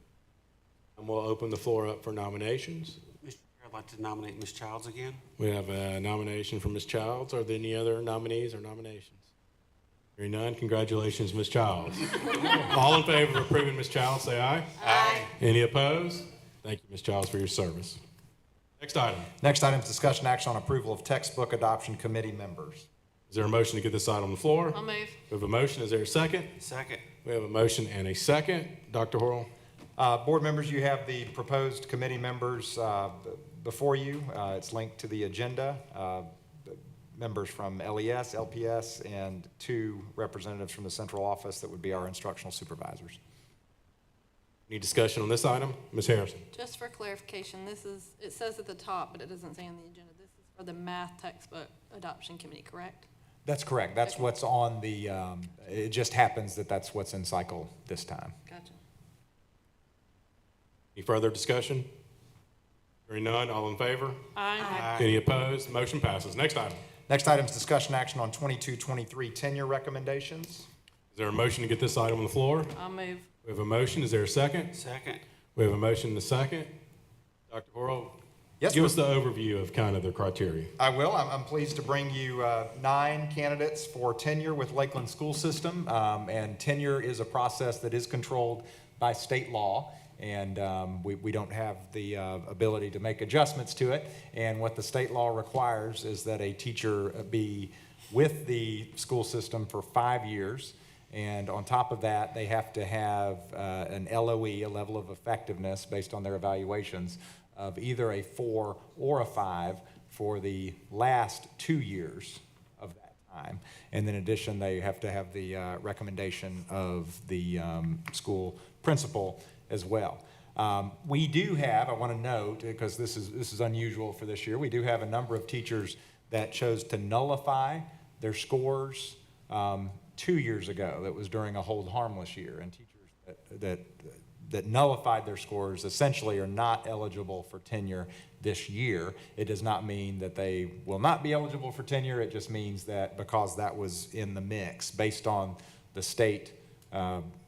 And we'll open the floor up for nominations. Mr. Chair, I'd like to nominate Ms. Childs again. We have a nomination for Ms. Childs. Are there any other nominees or nominations? Hearing none, congratulations, Ms. Childs. All in favor of approving Ms. Childs, say aye. Aye. Any opposed? Thank you, Ms. Childs, for your service. Next item. Next item is discussion action on approval of textbook adoption committee members. Is there a motion to get this item on the floor? I'll move. We have a motion. Is there a second? Second. We have a motion and a second. Dr. Horrell? Board members, you have the proposed committee members before you. It's linked to the agenda. Members from LES, LPS, and 2 representatives from the central office that would be our instructional supervisors. Any discussion on this item? Ms. Harrison? Just for clarification, it says at the top, but it doesn't say on the agenda, this is for the math textbook adoption committee, correct? That's correct. That's Okay. what's on the, it just happens that that's what's in cycle this time. Gotcha. Any further discussion? Hearing none, all in favor? Aye. Any opposed? Motion passes. Next item. Next item is discussion action on 22-23 tenure recommendations. Is there a motion to get this item on the floor? I'll move. We have a motion. Is there a second? Second. We have a motion and a second. Dr. Horrell? Yes, Give sir. us the overview of kind of the criteria. I will. I'm pleased to bring you 9 candidates for tenure with Lakeland School System. And tenure is a process that is controlled by state law. And we don't have the ability to make adjustments to it. And what the state law requires is that a teacher be with the school system for 5 years. And on top of that, they have to have an LOE, a level of effectiveness based on their evaluations, of either a 4 or a 5 for the last 2 years of that time. And in addition, they have to have the recommendation of the school principal as well. We do have, I want to note, because this is unusual for this year, we do have a number of teachers that chose to nullify their scores 2 years ago. That was during a hold harmless year, and teachers that nullified their scores essentially are not eligible for tenure this year. It does not mean that they will not be eligible for tenure. It just means that because that was in the mix based on the state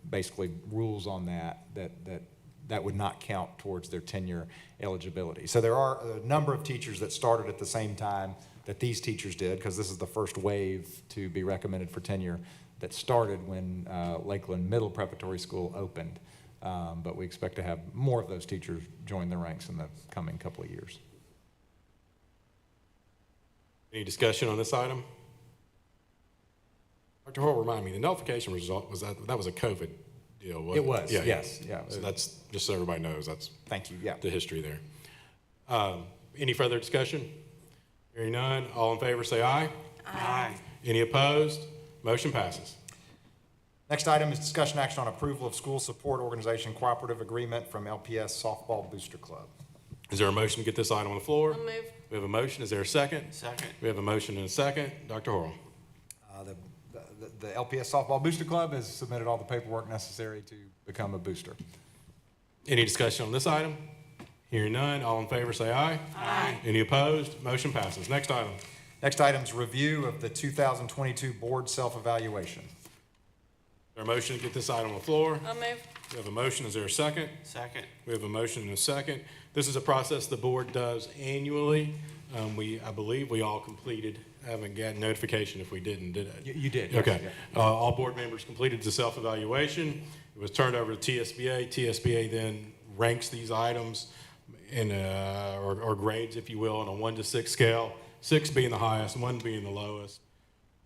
basically rules on that would not count towards their tenure eligibility. So there are a number of teachers that started at the same time that these teachers did, because this is the first wave to be recommended for tenure that started when Lakeland Middle Preparatory School opened. But we expect to have more of those teachers join the ranks in the coming couple of years. Any discussion on this item? Dr. Horrell, remind me, the nullification result, was that was a COVID deal, wasn't it? It was, yes, yeah. So that's, just so everybody knows, that's Thank you, yeah. the history there. Any further discussion? Hearing none, all in favor say aye. Aye. Any opposed? Motion passes. Next item is discussion action on approval of school support organization cooperative agreement from LPS Softball Booster Club. Is there a motion to get this item on the floor? I'll move. We have a motion. Is there a second? Second. We have a motion and a second. Dr. Horrell? The LPS Softball Booster Club has submitted all the paperwork necessary to become a booster. Any discussion on this item? Hearing none, all in favor say aye. Aye. Any opposed? Motion passes. Next item. Next item is review of the 2022 board self-evaluation. Is there a motion to get this item on the floor? I'll move. We have a motion. Is there a second? Second. We have a motion and a second. This is a process the board does annually. I believe we all completed. I haven't gotten notification if we didn't, did I? You did. Yes, Okay. yeah. All board members completed the self-evaluation. It was turned over to TSBA. TSBA then ranks these items in or grades, if you will, on a 1 to 6 scale, 6 being the highest, 1 being the lowest.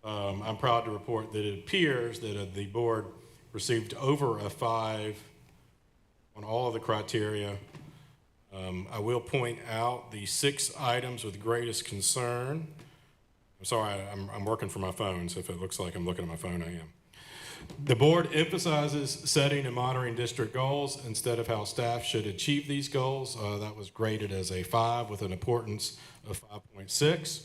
I'm proud to report that it appears that the board received over a 5 on all of the criteria. I will point out the 6 items with greatest concern. I'm sorry, I'm working from my phone, so if it looks like I'm looking at my phone, I am. The board emphasizes setting and monitoring district goals instead of how staff should achieve these goals. That was graded as a 5 with an importance of 5.6.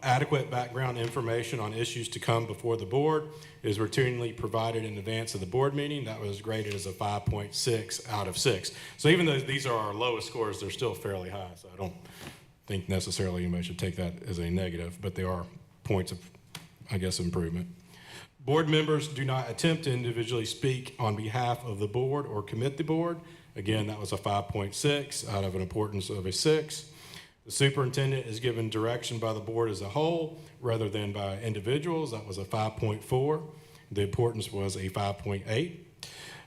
Adequate background information on issues to come before the board is routinely provided in advance of the board meeting. That was graded as a 5.6 out of 6. So even though these are our lowest scores, they're still fairly high. So I don't think necessarily anybody should take that as a negative, but they are points of, I guess, improvement. Board members do not attempt to individually speak on behalf of the board or commit the board. Again, that was a 5.6 out of an importance of a 6. The superintendent is given direction by the board as a whole rather than by individuals. That was a 5.4. The importance was a 5.8.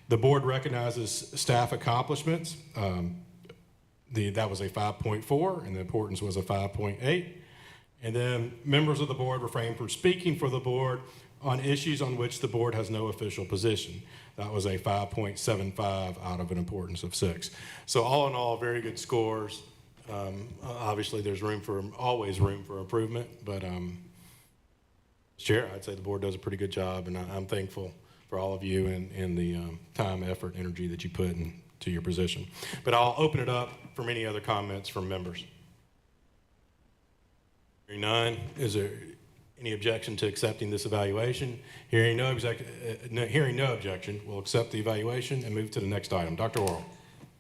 The board recognizes staff accomplishments. That was a 5.4, and the importance was a 5.8. And then members of the board refrain from speaking for the board on issues on which the board has no official position. That was a 5.75 out of an importance of 6. So all in all, very good scores. Obviously, there's always room for improvement, but Chair, I'd say the board does a pretty good job, and I'm thankful for all of you and the time, effort, energy that you put into your position. But I'll open it up for any other comments from members. Hearing none, is there any objection to accepting this evaluation? Hearing no objection, we'll accept the evaluation and move to the next item. Dr. Worrell.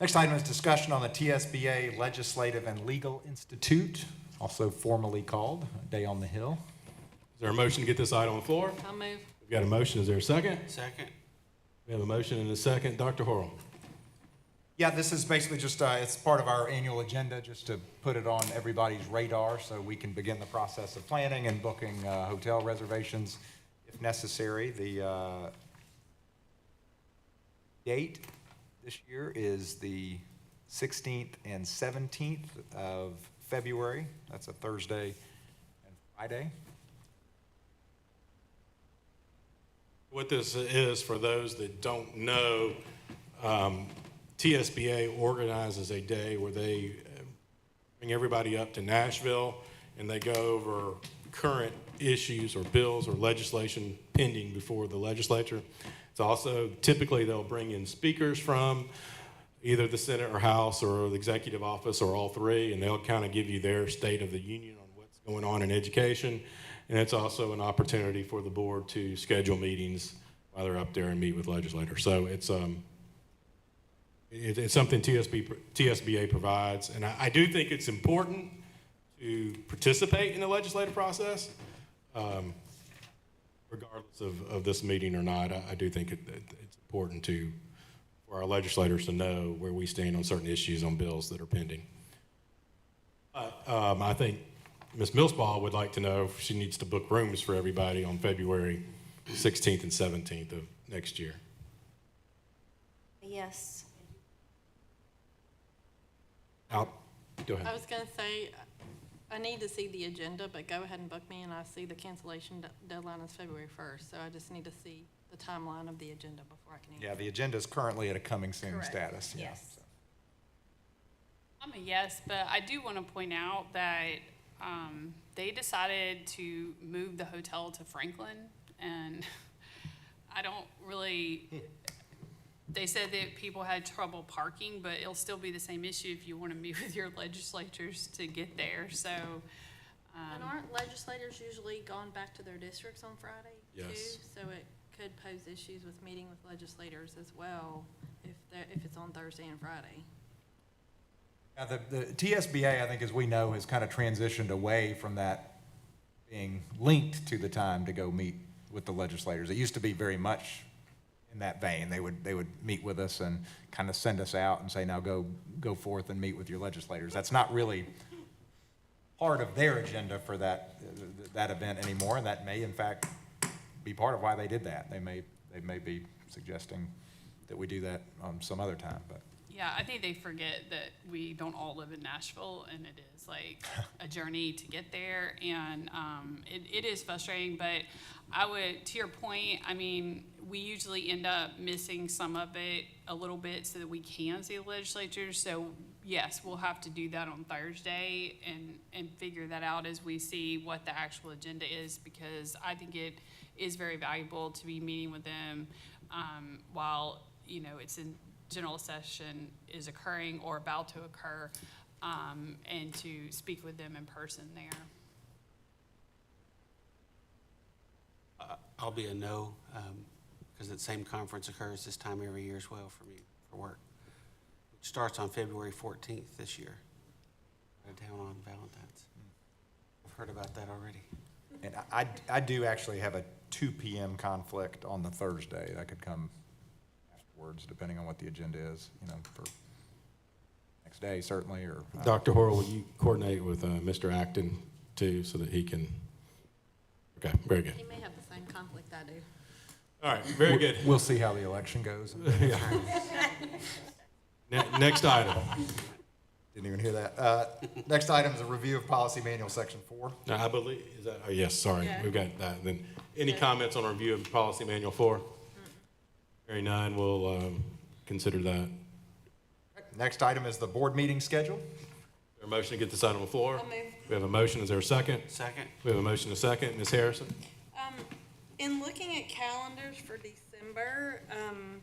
Next item is discussion on the TSBA Legislative and Legal Institute, also formally called Day on the Hill. Is there a motion to get this item on the floor? I'll move. We've got a motion. Is there a second? Second. We have a motion and a second. Dr. Horrell. Yeah, this is basically just, it's part of our annual agenda, just to put it on everybody's radar so we can begin the process of planning and booking hotel reservations if necessary. The date this year is the 16th and 17th of February. That's a Thursday and Friday. What this is, for those that don't know, TSBA organizes a day where they bring everybody up to Nashville and they go over current issues or bills or legislation pending before the legislature. It's also, typically they'll bring in speakers from either the Senate or House or the executive office or all three, and they'll kind of give you their state of the union on what's going on in education. And it's also an opportunity for the board to schedule meetings while they're up there and meet with legislators. So it's something TSBA provides. And I do think it's important to participate in the legislative process, regardless of this meeting or not. I do think it's important for our legislators to know where we stand on certain issues on bills that are pending. I think Ms. Millsbaugh would like to know if she needs to book rooms for everybody on February 16th and 17th of next year. Yes. Go ahead. I was gonna say, I need to see the agenda, but go ahead and book me, and I see the cancellation deadline is February 1st, so I just need to see the timeline of the agenda before I can. Yeah, the agenda is currently at a coming soon Correct. status. Yeah, Yes. so. I'm a yes, but I do want to point out that they decided to move the hotel to Franklin, and I don't really, they said that people had trouble parking, but it'll still be the same issue if you want to meet with your legislators to get there, so. And aren't legislators usually gone back to their districts on Friday too? Yes. So it could pose issues with meeting with legislators as well if it's on Thursday and Friday. Yeah, the TSBA, I think, as we know, has kind of transitioned away from that being linked to the time to go meet with the legislators. It used to be very much in that vein. They would meet with us and kind of send us out and say, now go forth and meet with your legislators. That's not really part of their agenda for that event anymore, and that may, in fact, be part of why they did that. They may be suggesting that we do that some other time, but. Yeah, I think they forget that we don't all live in Nashville, and it is like a journey to get there, and it is frustrating, but I would, to your point, I mean, we usually end up missing some of it a little bit so that we can see the legislatures, so yes, we'll have to do that on Thursday and figure that out as we see what the actual agenda is, because I think it is very valuable to be meeting with them, while, you know, it's in general session is occurring or about to occur, and to speak with them in person there. I'll be a no, because that same conference occurs this time every year as well for me, for work. It starts on February 14th this year, out of town on Valentine's. I've heard about that already. And I do actually have a 2 PM conflict on the Thursday. I could come afterwards, depending on what the agenda is, you know, for next day certainly, or. Dr. Horrell, will you coordinate with Mr. Acton too, so that he can? Okay, very good. He may have the same conflict I do. All right, very good. We'll see how the election goes. Next item. Didn't even hear that. Next item is a review of policy manual, section 4. Now, I believe, is that, oh, yes, sorry, we've got that. Then, any comments on our review of policy manual 4? Hearing none, we'll consider that. Next item is the board meeting schedule. Is there a motion to get this item on the floor? I'll move. We have a motion. Is there a second? Second? We have a motion and a second. Ms. Harrison? In looking at calendars for December, I'm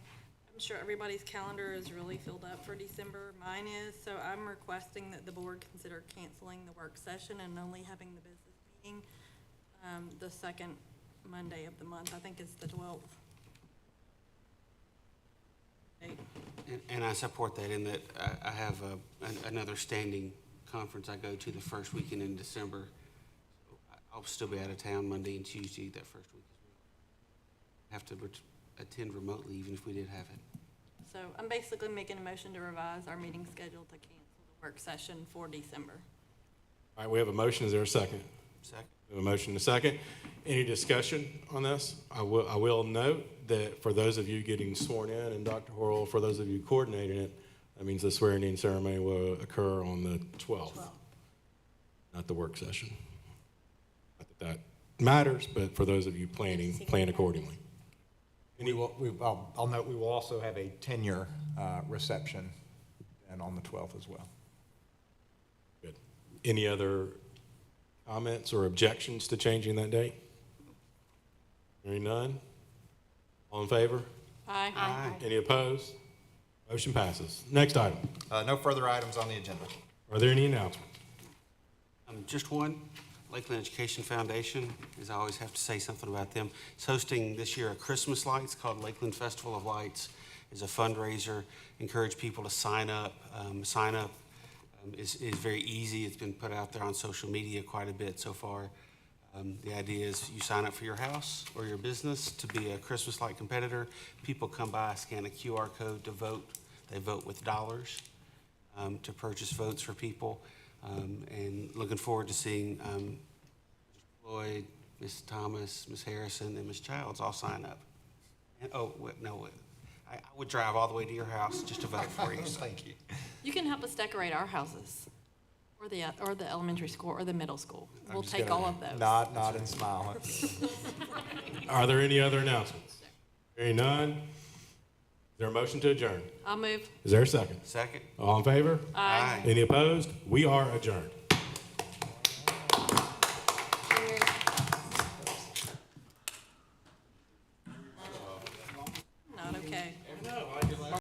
sure everybody's calendar is really filled up for December. Mine is, so I'm requesting that the board consider canceling the work session and only having the business meeting the second Monday of the month. I think it's the 12th. And I support that in that I have another standing conference I go to the first weekend in December. I'll still be out of town Monday and Tuesday that first week as well. Have to attend remotely even if we did have it. So I'm basically making a motion to revise our meeting schedule to cancel the work session for December. All right, we have a motion. Is there a second? Second? We have a motion and a second. Any discussion on this? I will note that for those of you getting sworn in, and Dr. Horrell, for those of you coordinating it, that means the swearing-in ceremony will occur on the 12th, not the work session. Not that that matters, but for those of you planning, plan accordingly. I'll note we will also have a tenure reception and on the 12th as well. Good. Any other comments or objections to changing that date? Hearing none. All in favor? Aye. Aye. Any opposed? Motion passes. Next item. No further items on the agenda. Are there any announcements? Just one. Lakeland Education Foundation, as I always have to say something about them. It's hosting this year a Christmas lights called Lakeland Festival of Lights. It's a fundraiser. Encourage people to sign up. Sign up is very easy. It's been put out there on social media quite a bit so far. The idea is you sign up for your house or your business to be a Christmas light competitor. People come by, scan a QR code to vote. They vote with dollars to purchase votes for people. And looking forward to seeing Mr. Floyd, Ms. Thomas, Ms. Harrison, and Ms. Childs all sign up. And, I would drive all the way to your house just to vote for you. Thank you. You can help us decorate our houses, or the elementary school, or the middle school. We'll just take gonna all of those. Nod and smile. Are there any other announcements? Hearing none. Is there a motion to adjourn? I'll move. Is there a second? Second? All in favor? Aye. Any opposed? We are adjourned.